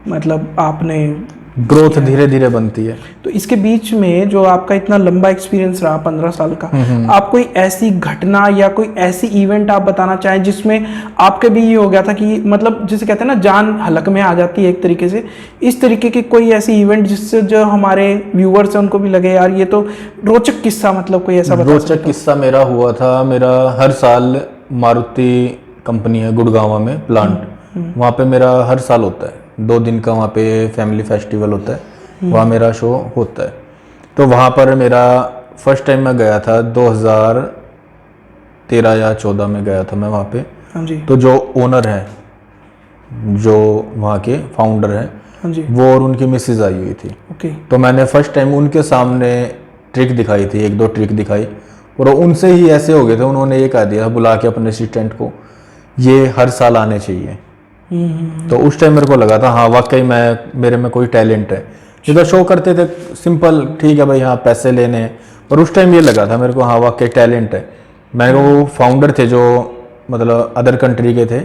A: मतलब आपने
B: ग्रोथ धीरे धीरे बनती है।
A: तो इसके बीच में जो आपका इतना लंबा एक्सपीरियंस रहा 15 साल का, आप कोई ऐसी घटना या कोई ऐसी इवेंट आप बताना चाहें जिसमें आपके भी ये हो गया था कि मतलब जिसे कहते हैं ना जान हलक में आ जाती है एक तरीके से, इस तरीके की कोई ऐसी इवेंट जिससे जो हमारे व्यूअर्स हैं उनको भी लगे यार ये तो रोचक किस्सा, मतलब कोई ऐसा बता
B: रोचक किस्सा मेरा हुआ था। मेरा हर साल मारुति कंपनी है गुड़गांव में प्लांट, वहाँ पे मेरा हर साल होता है 2 दिन का, वहाँ पे फैमिली फेस्टिवल होता है, वहाँ मेरा शो होता है। तो वहाँ पर मेरा फर्स्ट टाइम मैं गया था 2013 या 14 में गया था मैं वहाँ पे।
A: हाँ जी।
B: तो जो ओनर हैं, जो वहाँ के फाउंडर हैं,
A: हाँ जी।
B: वो और उनकी मिसेज आई हुई थी।
A: ओके।
B: तो मैंने फर्स्ट टाइम उनके सामने ट्रिक दिखाई थी, 1-2 ट्रिक दिखाई, और उनसे ही ऐसे हो गए थे। उन्होंने ये कह दिया बुला के अपने असिस्टेंट को, ये हर साल आने चाहिए। तो उस टाइम मेरे को लगा था हाँ वाकई मेरे में कोई टैलेंट है। जिधर शो करते थे सिंपल ठीक है भाई हाँ पैसे लेने हैं, पर उस टाइम ये लगा था मेरे को हाँ वाकई टैलेंट है। मैंने कहा वो फाउंडर थे जो मतलब अदर कंट्री के थे,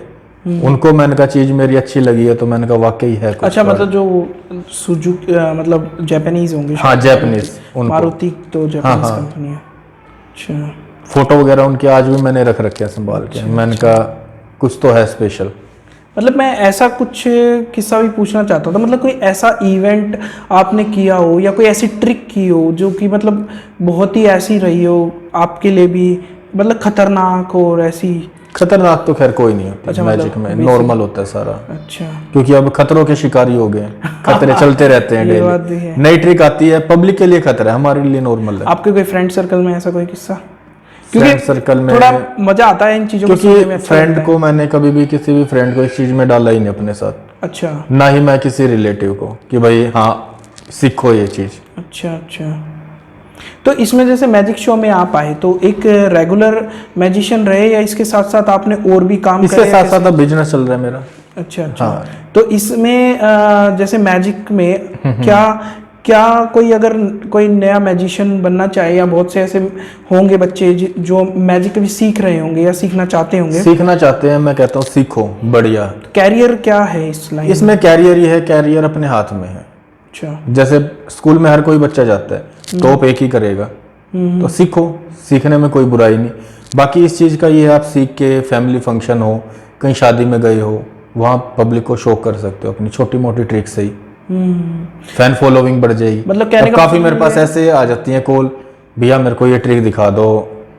B: उनको मैंने कहा चीज़ मेरी अच्छी लगी है, तो मैंने कहा वाकई है कुछ।
A: अच्छा, मतलब जो सुजुकी मतलब जापानीज होंगे?
B: हाँ जापानीज,
A: मारुति तो जापानीज कंपनी है। अच्छा।
B: फोटो वगैरह उनके आज भी मैंने रख रखे हैं संभाल के। मैंने कहा कुछ तो है स्पेशल।
A: मतलब मैं ऐसा कुछ किस्सा भी पूछना चाहता था, मतलब कोई ऐसा इवेंट आपने किया हो या कोई ऐसी ट्रिक की हो जो कि मतलब बहुत ही ऐसी रही हो आपके लिए भी, मतलब खतरनाक और ऐसी?
B: खतरनाक तो खैर कोई नहीं होती।
A: अच्छा,
B: मैजिक
A: मतलब
B: में नॉर्मल होता है सारा।
A: अच्छा।
B: क्योंकि अब खतरों के शिकारी हो गए, खतरे चलते रहते हैं
A: ये बात भी
B: डेली।
A: है।
B: नई ट्रिक आती है, पब्लिक के लिए खतरा है, हमारे लिए नॉर्मल है।
A: आपके कोई फ्रेंड सर्कल में ऐसा कोई किस्सा?
B: फ्रेंड सर्कल में
A: थोड़ा मजा आता है इन चीजों को सुनने में,
B: क्योंकि
A: अच्छा
B: फ्रेंड
A: लगता है।
B: को मैंने कभी भी किसी भी फ्रेंड को इस चीज में डाला ही नहीं अपने साथ।
A: अच्छा।
B: ना ही मैं किसी रिलेटिव को कि भाई हाँ सीखो ये चीज।
A: अच्छा अच्छा। तो इसमें जैसे मैजिक शो में आप आए तो एक रेगुलर मैजिशियन रहे या इसके साथ साथ आपने और भी काम
B: इसके साथ साथ अब बिजनेस चल रहा है मेरा।
A: अच्छा अच्छा।
B: हाँ।
A: तो इसमें जैसे मैजिक में क्या क्या कोई अगर कोई नया मैजिशियन बनना चाहे या बहुत से ऐसे होंगे बच्चे जो मैजिक भी सीख रहे होंगे या सीखना चाहते होंगे,
B: सीखना चाहते हैं, मैं कहता हूँ सीखो, बढ़िया।
A: कैरियर क्या है इस लाइन
B: इसमें कैरियर ही है, कैरियर अपने हाथ में है।
A: अच्छा।
B: जैसे स्कूल में हर कोई बच्चा जाता है, टॉप एक ही करेगा, तो सीखो, सीखने में कोई बुराई नहीं। बाकी इस चीज़ का ये है, आप सीख के फैमिली फंक्शन हो, कहीं शादी में गए हो, वहाँ पब्लिक को शो कर सकते हो अपनी छोटी मोटी ट्रिक से ही, फैन फॉलोइंग बढ़ जाएगी।
A: मतलब कहने का
B: काफ़ी मेरे पास ऐसे आ जाती है कॉल, भैया मेरे को ये ट्रिक दिखा दो,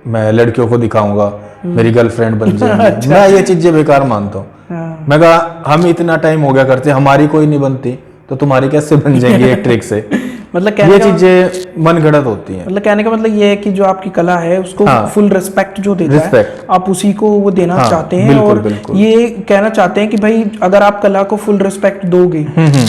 B: मैं लड़कियों को दिखाऊंगा, मेरी गर्लफ्रेंड बन जाएगी।
A: अच्छा।
B: मैं ये चीज़ें बेकार मानता हूँ।
A: हाँ।
B: मैं कहा हम इतना टाइम हो गया करते, हमारी कोई नहीं बनती तो तुम्हारी कैसे बन जाएंगी एक ट्रिक से।
A: मतलब
B: ये चीजें मन गढ़ंत होती हैं।
A: मतलब कहने का मतलब ये है कि जो आपकी कला है उसको फुल रिस्पेक्ट जो देता है आप उसी को वो देना चाहते हैं।
B: बिल्कुल,
A: और
B: बिल्कुल।
A: ये कहना चाहते हैं कि भाई अगर आप कला को फुल रिस्पेक्ट दोगे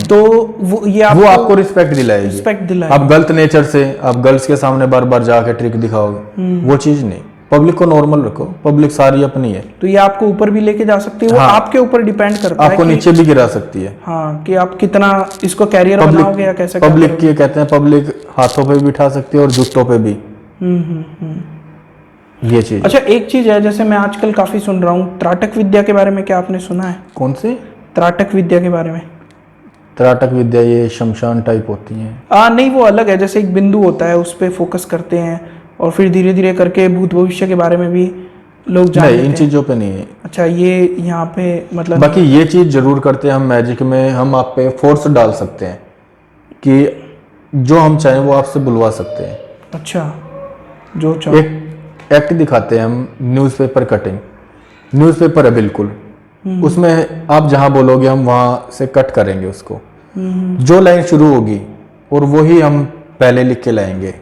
A: तो वो
B: आपको रिस्पेक्ट दिलाएगी। आप गलत नेचर से आप गर्ल्स के सामने बार बार जाके ट्रिक दिखाओगे, वो चीज नहीं। पब्लिक को नॉर्मल रखो, पब्लिक सारी अपनी है।
A: तो ये आपको ऊपर भी लेके जा सकती है, वो आपके ऊपर डिपेंड करता है,
B: आपको नीचे भी गिरा सकती है।
A: हाँ, कि आप कितना इसको कैरियर बनाओगे या कैसे।
B: पब्लिक की कहते हैं, पब्लिक हाथों पे भी बिठा सकती है और जूतों पे भी। ये चीज।
A: अच्छा, एक चीज है जैसे मैं आजकल काफी सुन रहा हूँ त्राटक विद्या के बारे में, क्या आपने सुना है?
B: कौन सी
A: त्राटक विद्या के बारे में?
B: त्राटक विद्या ये शमशान टाइप होती है?
A: नहीं, वो अलग है। जैसे एक बिंदु होता है, उस पर फोकस करते हैं और फिर धीरे धीरे करके भूत भविष्य के बारे में भी लोग जान लेते हैं।
B: इन चीजों पे नहीं है।
A: अच्छा, ये यहाँ पे मतलब
B: बाकी ये चीज जरूर करते हैं हम मैजिक में, हम आप पे फोर्स डाल सकते हैं कि जो हम चाहें वो आपसे बुलवा सकते हैं।
A: अच्छा, जो चाहे।
B: एक एक्ट दिखाते हैं हम, न्यूज़पेपर कटिंग। न्यूज़पेपर है बिल्कुल, उसमें आप जहां बोलोगे हम वहां से कट करेंगे उसको। जो लाइन शुरू होगी और वही हम पहले लिख के लाएंगे,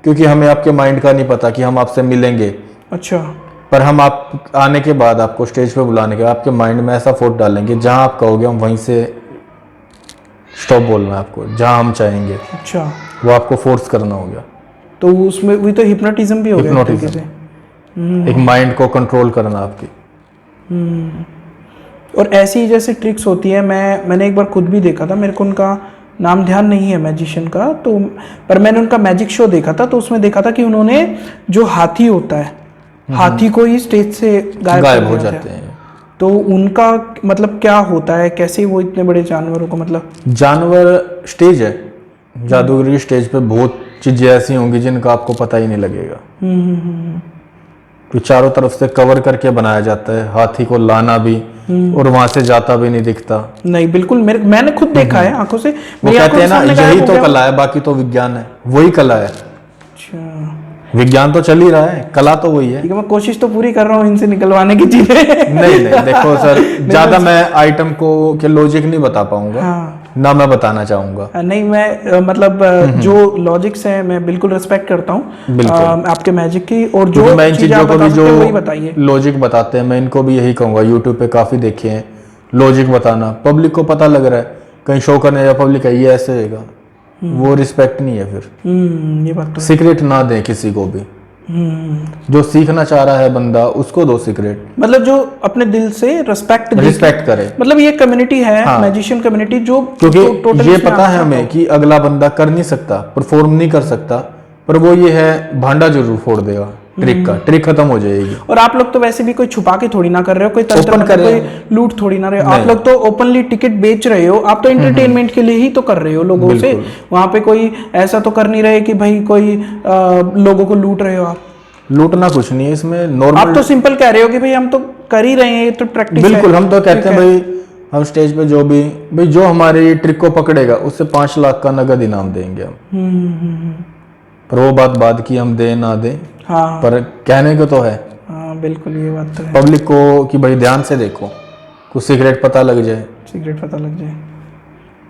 B: क्योंकि हमें आपके माइंड का नहीं पता कि हम आपसे मिलेंगे।
A: अच्छा।
B: पर हम आप आने के बाद, आपको स्टेज पे बुलाने के बाद आपके माइंड में ऐसा फोर्स डालेंगे, जहां आप कहोगे हम वहीं से स्टॉप बोलना है आपको, जहां हम चाहेंगे।
A: अच्छा,
B: वो आपको फोर्स करना होगा।
A: तो उसमें वही तो हिप्नोटिज्म भी हो गया,
B: हिप्नोटिज्म। एक माइंड को कंट्रोल करना आपकी।
A: और ऐसी जैसे ट्रिक्स होती है, मैंने एक बार खुद भी देखा था, मेरे को उनका नाम ध्यान नहीं है मैजिशियन का, तो पर मैंने उनका मैजिक शो देखा था, तो उसमें देखा था कि उन्होंने जो हाथी होता है, हाथी को ही स्टेज से गायब हो जाते हैं। तो उनका मतलब क्या होता है, कैसे वो इतने बड़े जानवरों को, मतलब
B: जानवर स्टेज है, जादूगरी स्टेज पे बहुत चीजें ऐसी होंगी जिनका आपको पता ही नहीं लगेगा। तो चारों तरफ से कवर करके बनाया जाता है, हाथी को लाना भी और वहां से जाता भी नहीं दिखता।
A: नहीं, बिल्कुल मैंने खुद देखा है आंखों से।
B: वो कहते हैं ना, यही तो कला है, बाकी तो विज्ञान है, वही कला है।
A: अच्छा,
B: विज्ञान तो चल ही रहा है, कला तो वही है।
A: ठीक है, मैं कोशिश तो पूरी कर रहा हूँ इनसे निकलवाने की चीजें।
B: नहीं, देखो सर, ज्यादा मैं आइटम को के लॉजिक नहीं बता पाऊंगा।
A: हाँ।
B: ना मैं बताना चाहूंगा।
A: नहीं, मैं मतलब जो लॉजिक्स है मैं बिल्कुल रिस्पेक्ट करता हूँ आपके मैजिक की, और जो
B: मैं इन चीजों को भी जो
A: बताइए
B: लॉजिक बताते हैं, मैं इनको भी यही कहूंगा। यूट्यूब पे काफी देखे हैं लॉजिक बताना, पब्लिक को पता लग रहा है, कहीं शो करने या पब्लिक है ये ऐसे होगा, वो रिस्पेक्ट नहीं है फिर।
A: ये बात तो
B: सीक्रेट ना दे किसी को भी। जो सीखना चाह रहा है बंदा, उसको दो सीक्रेट।
A: मतलब जो अपने दिल से रिस्पेक्ट
B: करे।
A: मतलब ये कम्युनिटी है, मैजिशियन कम्युनिटी, जो
B: क्योंकि ये पता है हमें कि अगला बंदा कर नहीं सकता, परफॉर्म नहीं कर सकता, पर वो ये है भांडा जरूर फोड़ देगा, ट्रिक खत्म हो जाएगी।
A: और आप लोग तो वैसे भी कोई छुपा के थोड़ी ना कर रहे हो, कोई तंत्र कर रहे हो, कोई लूट थोड़ी ना रहे हो। आप लोग तो ओपनली टिकट बेच रहे हो, आप तो एंटरटेनमेंट के लिए ही तो कर रहे हो लोगों से। वहां पे कोई ऐसा तो कर नहीं रहे कि भाई कोई लोगों को लूट रहे हो। आप
B: लूटना कुछ नहीं है इसमें, नॉर्मल।
A: आप तो सिंपल कह रहे हो कि भाई हम तो कर ही रहे हैं, ये तो प्रैक्टिस है।
B: बिल्कुल, हम तो कहते हैं भाई हम स्टेज पे जो हमारी ट्रिक को पकड़ेगा उससे 5 लाख का नगद इनाम देंगे हम। पर वो बात की हम दे ना दे,
A: हाँ,
B: पर कहने को तो है।
A: हाँ, बिल्कुल, ये बात तो है।
B: पब्लिक को कि भाई ध्यान से देखो, कुछ सीक्रेट पता लग जाए।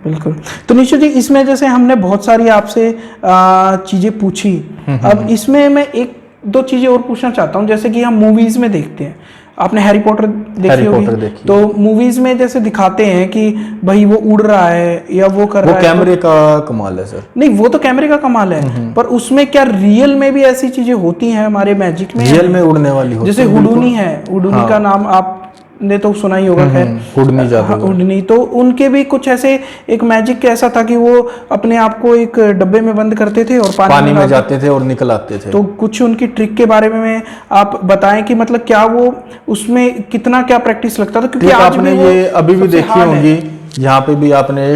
A: बिल्कुल। तो निशु जी, इसमें जैसे हमने बहुत सारी आपसे चीजें पूछी, अब इसमें मैं एक दो चीजें और पूछना चाहता हूँ। जैसे कि हम मूवीज में देखते हैं, आपने हैरी पॉटर देखी
B: हैरी
A: होगी?
B: पॉटर देखी।
A: तो मूवीज में जैसे दिखाते हैं कि भाई वो उड़ रहा है या वो कर
B: वो
A: रहा है,
B: कैमरे का कमाल है सर।
A: नहीं वो तो कैमरे का कमाल है, पर उसमें क्या रियल में भी ऐसी चीजें होती हैं हमारे मैजिक में?
B: रियल में उड़ने वाली होती
A: जैसे
B: है, बिल्कुल।
A: हुडूनी है, हुडूनी का नाम आपने तो सुना ही होगा। खैर
B: हुडनी जादूगर।
A: हाँ, हुडनी तो उनके भी कुछ ऐसे एक मैजिक ऐसा था कि वो अपने आप को एक डब्बे में बंद करते थे और
B: पानी में
A: डालते
B: जाते थे और निकल आते थे।
A: तो कुछ उनकी ट्रिक के बारे में आप बताएं कि मतलब क्या वो उसमें कितना क्या प्रैक्टिस लगता था, क्योंकि
B: ठीक,
A: आज
B: आपने
A: भी वो
B: ये अभी भी
A: सबसे
B: देखी
A: hard है।
B: होंगी, यहाँ पे भी आपने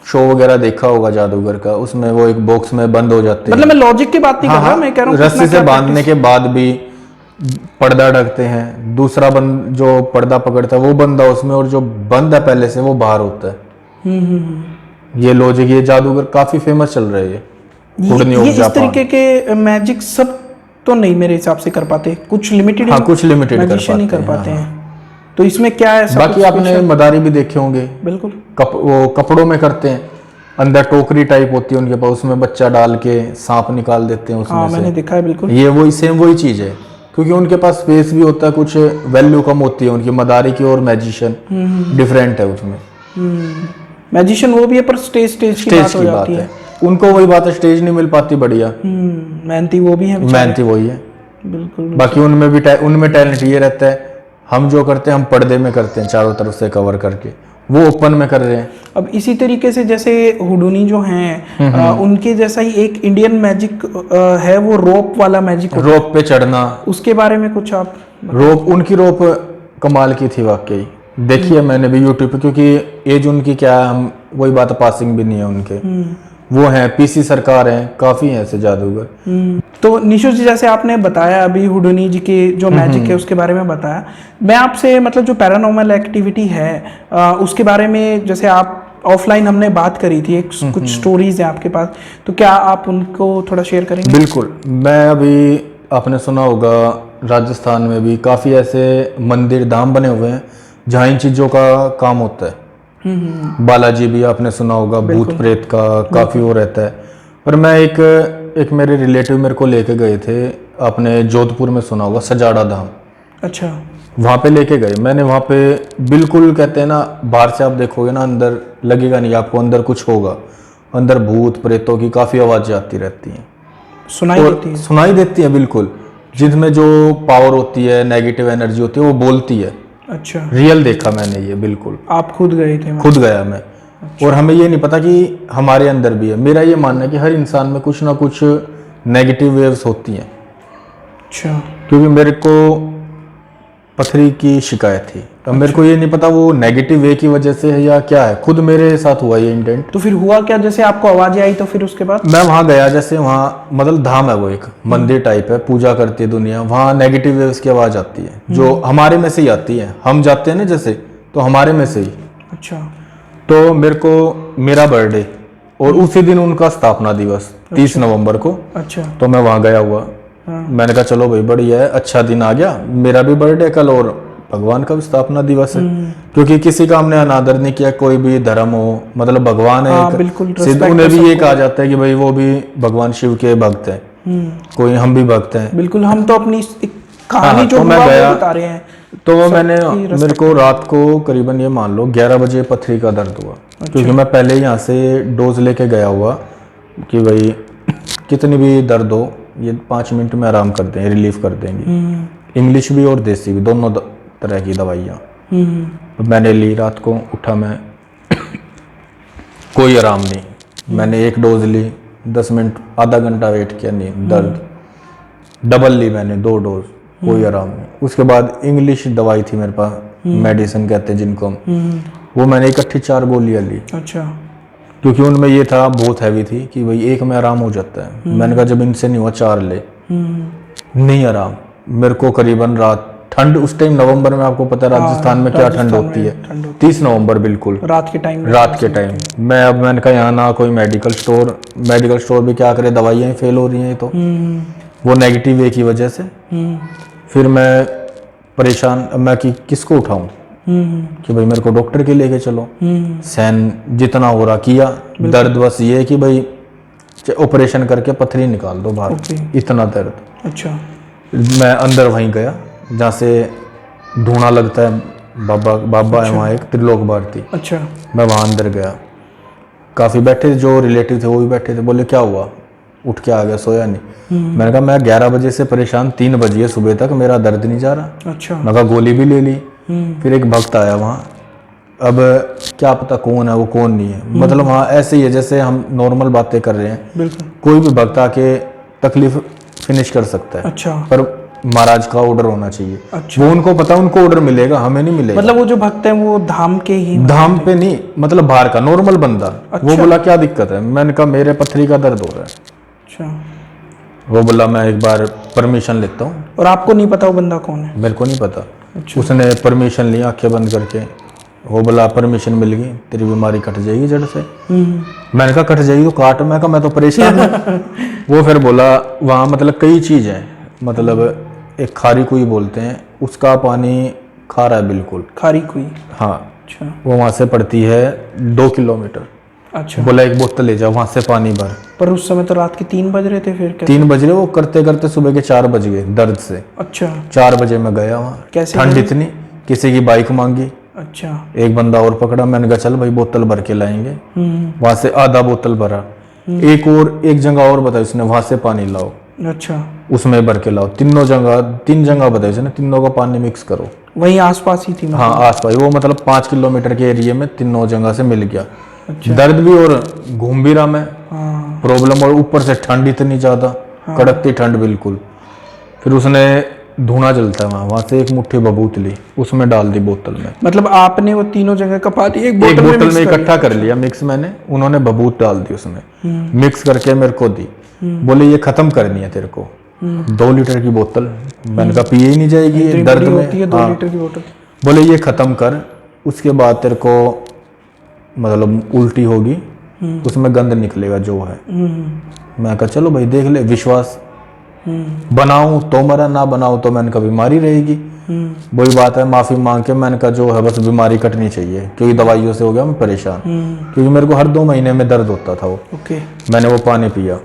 B: शो वगैरह देखा होगा जादूगर का, उसमें वो एक बॉक्स में बंद हो जाते
A: मतलब
B: हैं।
A: मैं लॉजिक की बात नहीं कर रहा, मैं कह रहा हूँ
B: रस्सी
A: कितना
B: से
A: क्या
B: बांधने के बाद भी पर्दा ढकते हैं, दूसरा बंद जो पर्दा पकड़ता है वो बंदा उसमें, और जो बंद है पहले से वो बाहर होता है। ये लॉजिक, ये जादूगर काफी फेमस चल रहा है ये
A: ये
B: ऑफ
A: इस
B: जापान।
A: तरीके के मैजिक सब तो नहीं मेरे हिसाब से कर पाते, कुछ लिमिटेड
B: हाँ, कुछ limited कर
A: मैजिशियन ही कर
B: पाते
A: पाते
B: हैं,
A: हैं। तो इसमें क्या है ऐसा
B: बाकी
A: कुछ
B: आपने
A: special?
B: मदारी भी देखे होंगे,
A: बिल्कुल
B: वो कपड़ों में करते हैं, अंदर टोकरी टाइप होती है उनके पास, उसमें बच्चा डाल के सांप निकाल देते हैं उसमें
A: हाँ
B: से।
A: मैंने देखा है बिल्कुल।
B: ये वही सेम वही चीज है, क्योंकि उनके पास स्पेस भी होता है, कुछ वैल्यू कम होती है उनकी मदारी की, और मैजिशियन डिफरेंट है उसमें।
A: मैजिशियन वो भी है, पर स्टेज की
B: स्टेज
A: बात हो
B: की बात
A: जाती
B: है,
A: है।
B: उनको वही बात है, स्टेज नहीं मिल पाती बढ़िया,
A: मेहनती वो भी है बेचारे।
B: मेहनती वही है।
A: बिल्कुल
B: बाकी उनमें टैलेंट ये रहता है, हम जो करते हैं हम पर्दे में करते हैं, चारों तरफ से कवर करके, वो ओपन में कर रहे हैं।
A: अब इसी तरीके से जैसे हुडूनी जो हैं उनके जैसा ही एक इंडियन मैजिक है, वो रोप वाला मैजिक होता है।
B: रोप पे चढ़ना,
A: उसके बारे में कुछ आप
B: उनकी रोप कमाल की थी वाकई, देखी है मैंने भी यूट्यूब पे, क्योंकि एज उनकी क्या है, हम वही बात, पासिंग भी नहीं है उनके। वो हैं पीसी सरकार हैं, काफी हैं ऐसे जादूगर।
A: तो निशु जी, जैसे आपने बताया अभी हुडूनी जी के जो मैजिक है उसके बारे में बताया, मैं आपसे मतलब जो पैरानॉर्मल एक्टिविटी है उसके बारे में, जैसे आप ऑफलाइन हमने बात करी थी, एक कुछ स्टोरीज हैं आपके पास, तो क्या आप उनको थोड़ा शेयर करेंगे?
B: बिल्कुल, मैं अभी, आपने सुना होगा राजस्थान में भी काफी ऐसे मंदिर धाम बने हुए हैं जहाँ इन चीजों का काम होता है। बालाजी भी आपने सुना होगा, भूत प्रेत का काफी वो रहता है। पर मैं एक मेरे रिलेटिव मेरे को लेके गए थे, आपने जोधपुर में सुना होगा सजाड़ा धाम।
A: अच्छा।
B: वहाँ पे लेके गए, मैंने वहाँ पे बिल्कुल, कहते हैं ना, बाहर से आप देखोगे ना, अंदर लगेगा नहीं आपको अंदर कुछ होगा, अंदर भूत प्रेतों की काफी आवाजें आती रहती हैं, सुनाई देती है बिल्कुल, जिसमें जो पावर होती है, नेगेटिव एनर्जी होती है, वो बोलती है।
A: अच्छा।
B: रियल देखा मैंने ये, बिल्कुल।
A: आप खुद गए थे?
B: खुद गया मैं। अच्छा। और हमें ये नहीं पता कि हमारे अंदर भी है। मेरा ये मानना है कि हर इंसान में कुछ ना कुछ नेगेटिव वेव्स होती हैं।
A: अच्छा।
B: क्योंकि मेरे को पथरी की शिकायत थी, अब मेरे को ये नहीं पता वो नेगेटिव वे की वजह से है या क्या है, खुद मेरे साथ हुआ ये इंडेंट।
A: तो फिर हुआ क्या, जैसे आपको आवाजें आई तो फिर उसके बाद?
B: मैं वहां गया, जैसे वहाँ मतलब धाम है, वो एक मंदिर टाइप है, पूजा करती है दुनिया, वहाँ नेगेटिव वेव्स की आवाज आती है, जो हमारे में से ही आती है, हम जाते हैं ना जैसे, तो हमारे में से ही।
A: अच्छा।
B: तो मेरे को, मेरा बर्थडे और उसी दिन उनका स्थापना दिवस 30 नवंबर को।
A: अच्छा।
B: तो मैं वहां गया हुआ, मैंने कहा चलो भाई बढ़िया है, अच्छा दिन आ गया, मेरा भी बर्थडे कल और भगवान का भी स्थापना दिवस है, क्योंकि किसी का हमने अनादर नहीं किया, कोई भी धर्म हो, मतलब भगवान है एक,
A: बिल्कुल,
B: सिद्ध उन्हें भी ये कहा जाता है कि भाई वो भी भगवान शिव के भक्त हैं, कोई हम भी भक्त हैं।
A: बिल्कुल, हम तो अपनी कहानी जो
B: तो मैं
A: हुआ वो
B: गया,
A: बता रहे हैं।
B: तो मेरे को रात को करीबन ये मान लो 11 बजे पथरी का दर्द हुआ। क्योंकि मैं पहले यहाँ से डोज लेके गया हुआ कि भाई कितनी भी दर्द हो, ये 5 मिनट में आराम कर देंगे, रिलीफ कर देंगे। इंग्लिश भी और देसी भी, दोनों तरह की दवाइयाँ। तो मैंने ली, रात को उठा मैं, कोई आराम नहीं। मैंने एक डोज ली, 10 मिनट आधा घंटा वेट किया, नहीं दर्द, डबल ली मैंने 2 डोज, कोई आराम नहीं। उसके बाद इंग्लिश दवाई थी मेरे पास, मेडिसिन कहते हैं जिनको हम, वो मैंने इकट्ठी 4 गोलियां ली।
A: अच्छा।
B: क्योंकि उनमें ये था, बहुत हैवी थी, कि भाई एक में आराम हो जाता है। मैंने कहा जब इनसे नहीं हुआ 4 ले, नहीं आराम। मेरे को करीबन रात, ठंड उस टाइम नवंबर में, आपको पता है राजस्थान में क्या ठंड होती है, 30 नवंबर बिल्कुल
A: रात के टाइम,
B: मैंने कहा यहाँ ना कोई मेडिकल स्टोर भी क्या करे, दवाइयाँ फेल हो रही हैं, तो वो नेगेटिव वे की वजह से। फिर मैं परेशान, अब मैं कि किसको उठाऊं, कि भाई मेरे को डॉक्टर के लेके चलो। सहन जितना हो रहा किया, दर्द बस ये है कि भाई ऑपरेशन करके पथरी निकाल दो बाहर, इतना दर्द।
A: अच्छा।
B: मैं अंदर वहीं गया जहाँ से धुआं लगता है, बाबा बाबा है वहाँ एक, त्रिलोक भारती।
A: अच्छा।
B: मैं वहाँ अंदर गया, काफ़ी बैठे थे, जो रिलेटिव थे वो भी बैठे थे। बोले क्या हुआ, उठ के आ गया, सोया नहीं। मैंने कहा मैं 11 बजे से परेशान, 3 बजे सुबह तक मेरा दर्द नहीं जा रहा।
A: अच्छा।
B: मैं कहा गोली भी ले ली। फिर एक भक्त आया वहाँ, अब क्या पता कौन है वो कौन नहीं है, मतलब वहाँ ऐसे ही है जैसे हम नॉर्मल बातें कर रहे हैं,
A: बिल्कुल।
B: कोई भी भक्त आके तकलीफ फिनिश कर सकता है।
A: अच्छा।
B: पर महाराज का ऑर्डर होना चाहिए।
A: अच्छा।
B: वो उनको पता, उनको ऑर्डर मिलेगा, हमें नहीं मिलेगा।
A: मतलब वो जो भक्त हैं वो धाम के ही?
B: धाम पे नहीं, मतलब बाहर का नॉर्मल बंदा।
A: अच्छा।
B: वो बोला क्या दिक्कत है, मैंने कहा मेरे पथरी का दर्द हो रहा है।
A: अच्छा।
B: वो बोला मैं एक बार परमिशन लेता हूँ।
A: और आपको नहीं पता वो बंदा कौन है?
B: मेरे को नहीं पता।
A: अच्छा।
B: उसने परमिशन ली आंखें बंद करके। वो बोला परमिशन मिल गई, तेरी बीमारी कट जाएगी जड़ से। मैंने कहा कट जाएगी तो काट, मैं कहा मैं तो परेशान हूँ। वो फिर बोला वहाँ मतलब कई चीज़ है, मतलब एक खारी कुई बोलते हैं, उसका पानी खारा है बिल्कुल।
A: खारी कुई?
B: हाँ।
A: अच्छा।
B: वो वहाँ से पड़ती है 2 किलोमीटर।
A: अच्छा।
B: बोला एक बोतल ले जाओ वहाँ से पानी भर।
A: पर उस समय तो रात के 3 बज रहे थे, फिर कैसे?
B: 3 बज रहे, वो करते करते सुबह के 4 बज गए दर्द से।
A: अच्छा।
B: 4 बजे मैं गया वहाँ।
A: कैसे
B: ठंड
A: गए?
B: इतनी, किसी की बाइक मांगी,
A: अच्छा।
B: एक बंदा और पकड़ा, मैंने कहा चल भाई बोतल भर के लाएंगे। वहां से आधा बोतल भरा। एक जगह और बताई उसने, वहां से पानी लाओ,
A: अच्छा।
B: उसमें भर के लाओ। 3 जगह बताई उसने, तीनों का पानी मिक्स करो।
A: वहीं आसपास ही थी मतलब?
B: हाँ आसपास, वो मतलब 5 किलोमीटर के एरिया में तीनों जगह से मिल गया।
A: अच्छा।
B: दर्द भी और घूम भी रहा मैं,
A: हाँ।
B: प्रॉब्लम, और ऊपर से ठंड इतनी ज्यादा, कड़कती ठंड बिल्कुल। फिर उसने धुआं जलता है वहाँ से एक मुट्ठी बबूत ली, उसमें डाल दी बोतल में।
A: मतलब आपने वो तीनों जगह का पानी एक
B: एक
A: बोतल
B: बोतल
A: mix
B: में
A: कर
B: इकट्ठा कर लिया मिक्स मैंने, उन्होंने बबूत डाल दी उसमें, मिक्स करके मेरे को दी। बोले ये खत्म करनी है तेरे को, 2 लीटर की बोतल। मैंने कहा पिए ही नहीं जाएगी ये दर्द में।
A: होती है 2 लीटर की बोतल?
B: बोले ये खत्म कर, उसके बाद तेरे को मतलब उल्टी होगी, उसमें गंद निकलेगा जो है। मैं कहा चलो भाई देख ले, विश्वास बनाऊं तो मरा, ना बनाऊं तो मैंने कहा बीमारी रहेगी। वही बात है, माफी मांग के मैंने कहा जो है बस बीमारी कटनी चाहिए, क्योंकि दवाइयों से हो गया मैं परेशान, क्योंकि मेरे को हर 2 महीने में दर्द होता था वो।
A: ओके।
B: मैंने वो पानी पिया,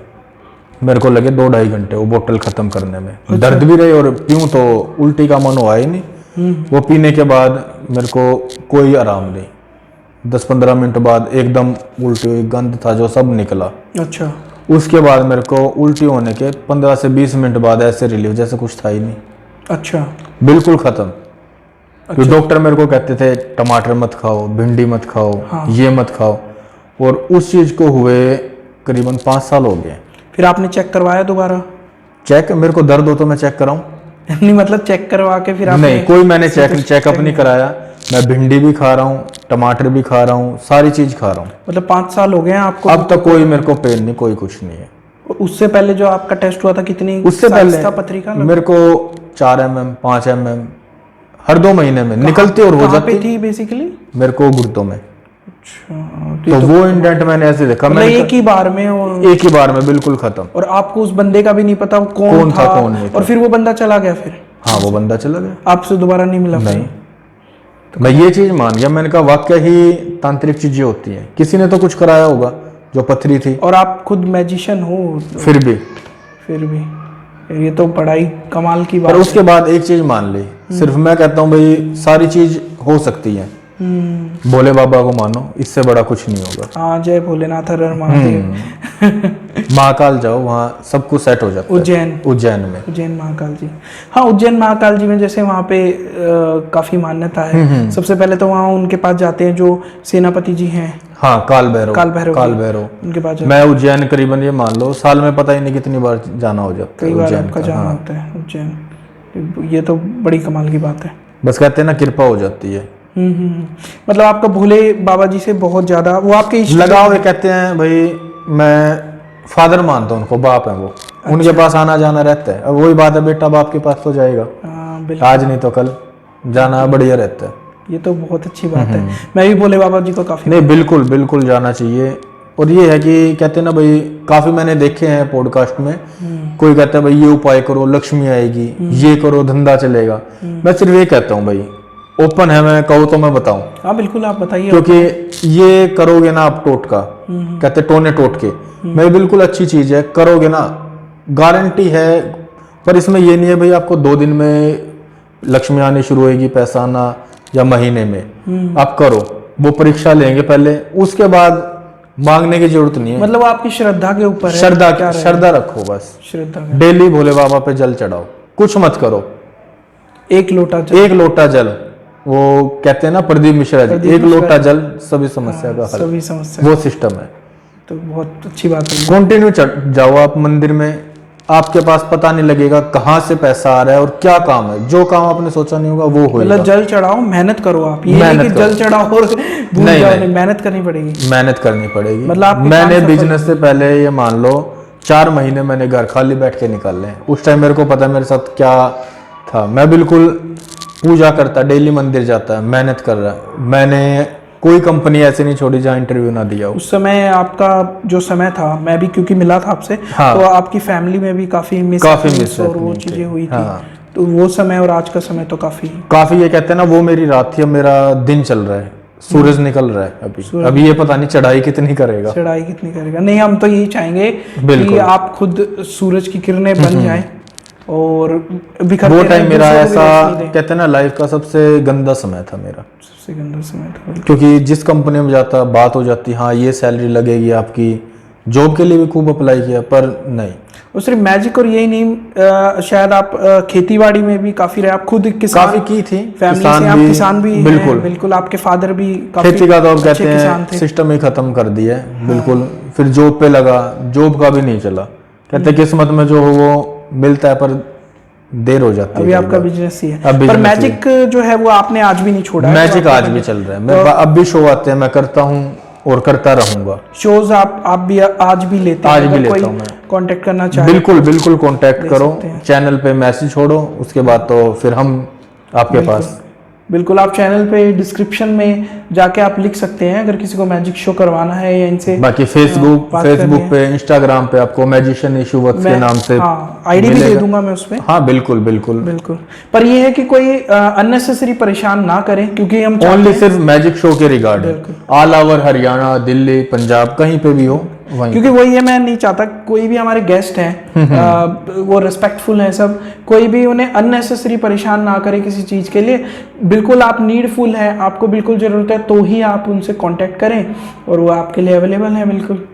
B: मेरे को लगे 2-2.5 घंटे वो बोतल खत्म करने में। दर्द भी रहे और पीऊं तो उल्टी का मन हुआ ही नहीं। वो पीने के बाद मेरे को कोई आराम नहीं, 10-15 मिनट बाद एकदम उल्टी हुई, गंद था जो सब निकला।
A: अच्छा।
B: उसके बाद मेरे को उल्टी होने के 15 से 20 मिनट बाद ऐसे रिलीफ जैसे कुछ था ही नहीं।
A: अच्छा।
B: बिल्कुल खत्म। तो डॉक्टर मेरे को कहते थे टमाटर मत खाओ, भिंडी मत खाओ, ये मत खाओ, और उस चीज को हुए करीबन 5 साल हो गए।
A: फिर आपने चेक करवाया दोबारा?
B: चेक, मेरे को दर्द हो तो मैं चेक कराऊं?
A: नहीं मतलब चेक करवा के फिर आपने?
B: नहीं, कोई मैंने चेकअप नहीं कराया। मैं भिंडी भी खा रहा हूँ, टमाटर भी खा रहा हूँ, सारी चीज खा रहा हूँ।
A: मतलब 5 साल हो गए हैं आपको?
B: अब तक कोई मेरे को पेन नहीं, कोई कुछ नहीं है।
A: उससे पहले जो आपका टेस्ट हुआ था कितनी
B: उससे
A: साइज
B: पहले
A: था पथरी का?
B: मेरे को 4 mm 5 mm हर 2 महीने में निकलती और हो जाती
A: थी बेसिकली
B: मेरे को गुर्दों में।
A: अच्छा।
B: तो वो इंडेंट मैंने ऐसे देखा,
A: मतलब
B: मैंने
A: एक ही बार में? और
B: एक ही बार में बिल्कुल खत्म।
A: और आपको उस बंदे का भी नहीं पता वो कौन था
B: कौन नहीं था।
A: और फिर वो बंदा चला गया फिर?
B: हाँ वो बंदा चला गया,
A: आपसे दोबारा नहीं मिला?
B: नहीं। मैं ये चीज मान गया, मैंने कहा वाकई ही तांत्रिक चीजें होती हैं, किसी ने तो कुछ कराया होगा जो पथरी थी।
A: और आप खुद मैजिशियन हो फिर भी ये तो बड़ा ही कमाल की बात
B: पर उसके बाद एक चीज मान ली, सिर्फ मैं कहता हूँ भाई सारी चीज हो सकती है, भोले बाबा को मानो, इससे बड़ा कुछ नहीं होगा।
A: हाँ, जय भोलेनाथ हर हर महादेव।
B: महाकाल जाओ, वहाँ सब कुछ सेट हो जाता है। उज्जैन में
A: महाकाल जी। हाँ, उज्जैन महाकाल जी में जैसे वहाँ पे काफी मान्यता है। सबसे पहले तो वहाँ उनके पास जाते हैं जो सेनापति जी हैं।
B: हाँ, काल भैरव
A: उनके पास
B: मैं उज्जैन करीबन ये मान लो साल में पता ही नहीं कितनी बार जाना हो जाता है।
A: कई बार आपका जाना होता है उज्जैन। ये तो बड़ी कमाल की बात है।
B: बस कहते हैं ना कृपा हो जाती है।
A: मतलब आपका भोले बाबा जी से बहुत ज्यादा वो आपके
B: लगाव है। कहते हैं भाई मैं फादर मानता हूँ उनको, बाप है वो। अच्छा। उनके पास आना जाना रहता है। अब वही बात है, बेटा बाप के पास तो जाएगा, आज नहीं तो कल जाना बढ़िया रहता है।
A: ये तो बहुत अच्छी बात है। मैं भी भोले बाबा जी को काफी
B: नहीं, बिल्कुल जाना चाहिए। और ये है कि कहते हैं ना भाई, काफी मैंने देखे हैं पॉडकास्ट में, कोई कहता है भाई ये उपाय करो लक्ष्मी आएगी, ये करो धंधा चलेगा। मैं सिर्फ ये कहता हूँ भाई, ओपन है, मैं कहूँ तो मैं बताऊं।
A: हाँ बिल्कुल, आप बताइए।
B: क्योंकि ये करोगे ना आप टोटका, कहते टोने टोटके, मैं बिल्कुल अच्छी चीज है, करोगे ना गारंटी है। पर इसमें ये नहीं है भाई आपको 2 दिन में लक्ष्मी आनी शुरू होगी, पैसा आना, या महीने में आप करो, वो परीक्षा लेंगे पहले, उसके बाद मांगने की जरूरत नहीं है।
A: मतलब आपकी श्रद्धा के ऊपर है,
B: श्रद्धा रखो बस,
A: श्रद्धा।
B: डेली भोले बाबा पे जल चढ़ाओ, कुछ मत करो,
A: एक लोटा जल,
B: वो कहते हैं ना प्रदीप मिश्रा जी, एक लोटा जल सभी समस्या का हल,
A: सभी समस्या,
B: वो सिस्टम है।
A: तो बहुत अच्छी बात है।
B: कंटिन्यू जाओ आप मंदिर में, आपके पास पता नहीं लगेगा कहाँ से पैसा आ रहा है और क्या काम है, जो काम आपने सोचा नहीं होगा वो होगा।
A: मतलब जल चढ़ाओ, मेहनत करो आप, ये नहीं कि जल चढ़ाओ और भूल जाओ, नहीं, मेहनत करनी पड़ेगी,
B: मेहनत करनी पड़ेगी।
A: मतलब
B: मैंने बिजनेस से पहले ये मान लो 4 महीने मैंने घर खाली बैठ के निकाले, उस टाइम मेरे को पता मेरे साथ क्या था, मैं बिल्कुल पूजा करता, डेली मंदिर जाता, मेहनत कर रहा, मैंने कोई कंपनी ऐसे नहीं छोड़ी जहाँ इंटरव्यू ना दिया।
A: उस समय आपका जो समय था, मैं भी क्योंकि मिला था आपसे,
B: हाँ,
A: तो आपकी फैमिली में भी काफी मिस और वो चीजें हुई थी।
B: हाँ,
A: तो वो समय और आज का समय तो काफी
B: ये कहते हैं ना, वो मेरी रात थी, अब मेरा दिन चल रहा है, सूरज निकल रहा है अभी ये पता नहीं चढ़ाई कितनी करेगा,
A: नहीं, हम तो यही चाहेंगे कि आप खुद सूरज की किरणें बन जाए और
B: वो टाइम मेरा ऐसा कहते हैं ना लाइफ का सबसे गंदा समय था मेरा,
A: सबसे गंदा समय था,
B: क्योंकि जिस कंपनी में जाता बात हो जाती, हाँ ये सैलरी लगेगी आपकी, जॉब के लिए भी खूब अप्लाई किया पर नहीं।
A: और सिर्फ मैजिक और यही नहीं, शायद आप खेतीबाड़ी में भी काफी रहे, आप खुद किसान
B: काफी की थी,
A: फैमिली से आप किसान भी बिल्कुल आपके फादर भी
B: खेती का तो कहते हैं सिस्टम ही खत्म कर दिया बिल्कुल। फिर जॉब पे लगा, जॉब का भी नहीं चला, कहते किस्मत में जो हो वो मिलता है पर देर हो जाती है।
A: अभी आपका बिजनेस ही है, पर मैजिक जो है वो आपने आज भी नहीं छोड़ा।
B: मैजिक आज भी चल रहा है, मैं अब भी शो आते हैं, मैं करता हूँ और करता रहूंगा।
A: शोज आप भी आज भी लेते हैं?
B: आज भी लेता हूँ मैं।
A: कांटेक्ट करना चाहे
B: बिल्कुल कांटेक्ट करो, चैनल पे मैसेज छोड़ो, उसके बाद तो फिर हम आपके पास।
A: बिल्कुल, आप चैनल पे डिस्क्रिप्शन में जाके आप लिख सकते हैं अगर किसी को मैजिक शो करवाना है या इनसे।
B: बाकी फेसबुक पे, इंस्टाग्राम पे आपको मैजिशियन इशूवत के नाम से
A: आईडी भी दे दूंगा मैं उसमें।
B: हाँ बिल्कुल।
A: पर ये है कि कोई अननेसेसरी परेशान ना करें, क्योंकि हम
B: ओनली सिर्फ मैजिक शो के regard all over Haryana, Delhi, Punjab कहीं पे भी हो,
A: क्योंकि वही है, मैं नहीं चाहता कोई भी हमारे गेस्ट हैं वो रिस्पेक्टफुल हैं सब, कोई भी उन्हें अननेसेसरी परेशान ना करे किसी चीज़ के लिए। बिल्कुल आप नीडफुल है, आपको बिल्कुल ज़रूरत है तो ही आप उनसे कांटेक्ट करें और वो आपके लिए अवेलेबल है बिल्कुल।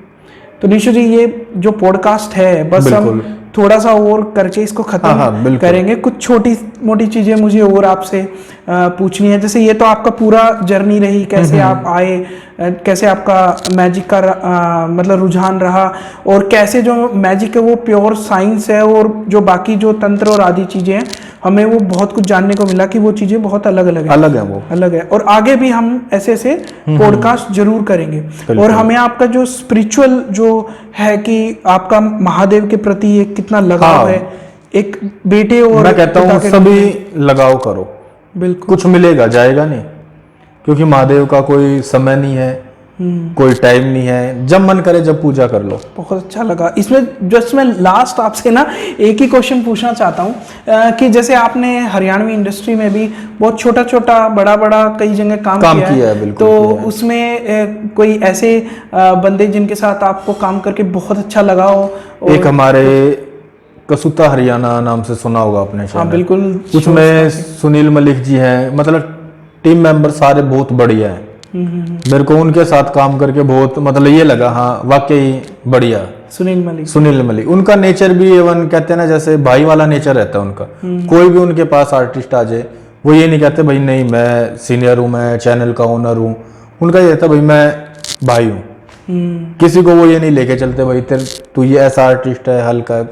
A: तो निशु जी, ये जो पॉडकास्ट है बस हम थोड़ा सा और करके इसको खत्म करेंगे। कुछ छोटी मोटी चीज़ें मुझे और आपसे पूछनी है, जैसे ये तो आपका पूरा जर्नी रही, कैसे आप आए, कैसे आपका मैजिक का मतलब रुझान रहा, और कैसे जो मैजिक है वो प्योर साइंस है और जो बाकी जो तंत्र और आदि चीज़ें हैं हमें वो बहुत कुछ जानने को मिला कि वो चीज़ें बहुत अलग है। और आगे भी हम ऐसे पॉडकास्ट जरूर करेंगे। और हमें आपका जो स्पिरिचुअल जो है कि आपका महादेव के प्रति एक कितना लगाव है, एक बेटे और
B: मैं कहता हूँ सभी लगाव करो, बिल्कुल कुछ मिलेगा, जाएगा नहीं, क्योंकि महादेव का कोई समय नहीं है, कोई टाइम नहीं है, जब मन करे जब पूजा कर लो।
A: बहुत अच्छा लगा। इसमें जस्ट मैं लास्ट आपसे ना एक ही क्वेश्चन पूछना चाहता हूँ कि जैसे आपने हरियाणवी इंडस्ट्री में भी बहुत छोटा बड़ा कई जगह काम किया है, बिल्कुल, तो उसमें कोई ऐसे बंदे जिनके साथ आपको काम करके बहुत अच्छा लगा हो?
B: एक हमारे कसूता हरियाणा नाम से सुना होगा आपने?
A: हाँ बिल्कुल।
B: उसमें सुनील मलिक जी हैं, मतलब टीम मेंबर सारे बहुत बढ़िया हैं। मेरे को उनके साथ काम करके बहुत मतलब ये लगा, हाँ वाकई बढ़िया। सुनील मलिक उनका नेचर भी एवन कहते हैं ना, जैसे भाई वाला नेचर रहता है उनका। कोई भी उनके पास आर्टिस्ट आ जाए, वो ये नहीं कहते भाई नहीं मैं सीनियर हूँ, मैं चैनल का ओनर हूँ। उनका ये रहता भाई मैं भाई हूँ। किसी को वो ये नहीं लेके चलते भाई तू ये ऐसा आर्टिस्ट है, हल्का,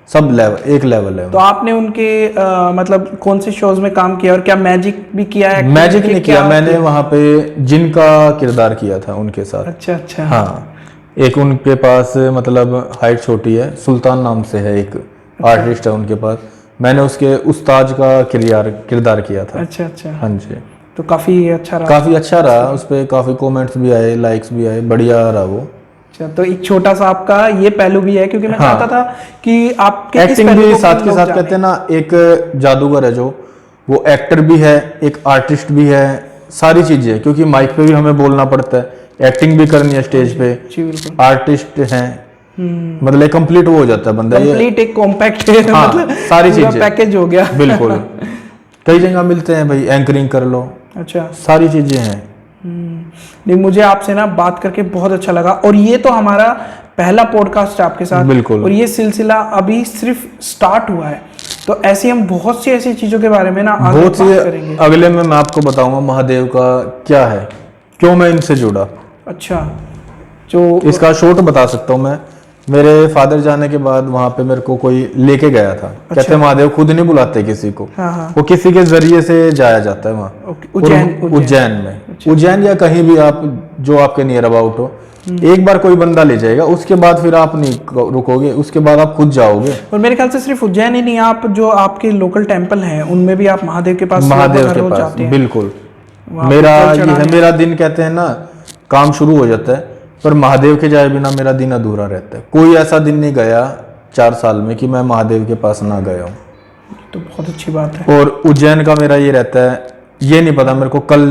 B: सब लेवल एक लेवल है।
A: तो आपने उनके मतलब कौन से शोज में काम किया और क्या मैजिक भी किया है?
B: मैजिक नहीं किया मैंने, वहाँ पे जिनका किरदार किया था उनके साथ।
A: अच्छा।
B: हाँ, एक उनके पास मतलब हाइट छोटी है, सुल्तान नाम से है, एक आर्टिस्ट है उनके पास, मैंने उसके उस्ताद का किरदार किया था।
A: अच्छा।
B: हाँ जी,
A: तो काफी अच्छा रहा।
B: उस पर काफी कॉमेंट्स भी आए, लाइक्स भी आए, बढ़िया रहा वो।
A: तो एक छोटा सा आपका ये पहलू भी है, क्योंकि मैं चाहता था कि आपके
B: एक्टिंग भी साथ के साथ कहते हैं ना, एक जादूगर है जो वो एक्टर भी है, एक आर्टिस्ट भी है, सारी चीजें, क्योंकि माइक पे भी हमें बोलना पड़ता है, एक्टिंग भी करनी है स्टेज पे, आर्टिस्ट है, मतलब एक कंप्लीट वो हो जाता है बंदा,
A: कंप्लीट एक कॉम्पैक्ट है,
B: हाँ,
A: मतलब
B: सारी चीजें
A: पैकेज हो गया।
B: बिल्कुल। कई जगह मिलते हैं भाई, एंकरिंग कर लो,
A: अच्छा।
B: सारी चीजें हैं।
A: नहीं, मुझे आपसे ना बात करके बहुत अच्छा लगा, और ये तो हमारा पहला पॉडकास्ट है आपके साथ।
B: बिल्कुल।
A: और ये सिलसिला अभी सिर्फ स्टार्ट हुआ है, तो ऐसी हम बहुत सी ऐसी चीजों के बारे में ना आगे
B: बहुत
A: बात
B: सी
A: करेंगे।
B: अगले में मैं आपको बताऊंगा महादेव का क्या है, क्यों मैं इनसे जुड़ा।
A: अच्छा, जो
B: इसका शॉर्ट बता सकता हूँ मैं। मेरे फादर जाने के बाद वहां पे मेरे को कोई लेके गया था। कहते हैं महादेव खुद नहीं बुलाते किसी को,
A: हाँ हाँ,
B: वो किसी के जरिए से जाया जाता है वहाँ।
A: ओके, उज्जैन
B: उज्जैन में, उज्जैन या कहीं भी आप जो आपके नियर अबाउट हो, एक बार कोई बंदा ले जाएगा, उसके बाद फिर आप नहीं रुकोगे, उसके बाद आप खुद जाओगे।
A: और मेरे ख्याल से सिर्फ उज्जैन ही नहीं, आप जो आपके लोकल टेम्पल हैं उनमें भी आप महादेव के पास
B: महादेव के
A: रोज
B: पास
A: जाते हैं।
B: बिल्कुल।
A: वहाँ
B: मेरा
A: पे जल
B: ये है,
A: चढ़ाने।
B: मेरा दिन कहते हैं ना काम शुरू हो जाता है, पर महादेव के जाए बिना मेरा दिन अधूरा रहता है। कोई ऐसा दिन नहीं गया 4 साल में कि मैं महादेव के पास ना गया हूँ।
A: तो बहुत अच्छी बात है।
B: और उज्जैन का मेरा ये रहता है, ये नहीं पता मेरे को कल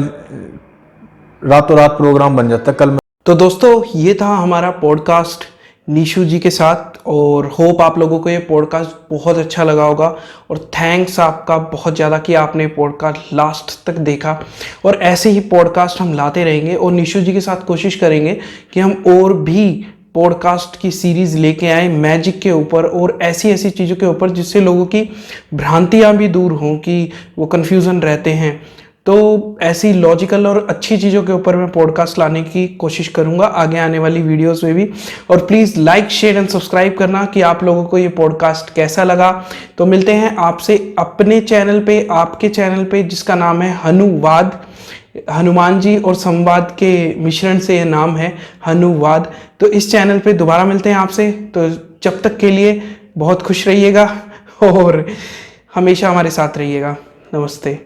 B: रातों रात प्रोग्राम बन जाता है कल।
A: तो दोस्तों, ये था हमारा पॉडकास्ट निशु जी के साथ, और होप आप लोगों को ये पॉडकास्ट बहुत अच्छा लगा होगा। और थैंक्स आपका बहुत ज़्यादा कि आपने पॉडकास्ट लास्ट तक देखा, और ऐसे ही पॉडकास्ट हम लाते रहेंगे, और निशु जी के साथ कोशिश करेंगे कि हम और भी पॉडकास्ट की सीरीज़ लेके आए मैजिक के ऊपर और ऐसी ऐसी चीज़ों के ऊपर, जिससे लोगों की भ्रांतियाँ भी दूर हों, कि वो कन्फ्यूज़न रहते हैं। तो ऐसी लॉजिकल और अच्छी चीज़ों के ऊपर मैं पॉडकास्ट लाने की कोशिश करूंगा आगे आने वाली वीडियोस में भी। और please like, share and subscribe करना कि आप लोगों को ये पॉडकास्ट कैसा लगा। तो मिलते हैं आपसे अपने चैनल पे, आपके चैनल पे, जिसका नाम है हनुवाद। हनुमान जी और संवाद के मिश्रण से ये नाम है, हनुवाद। तो इस चैनल पे दोबारा मिलते हैं आपसे। तो जब तक के लिए बहुत खुश रहिएगा और हमेशा हमारे साथ रहिएगा। नमस्ते।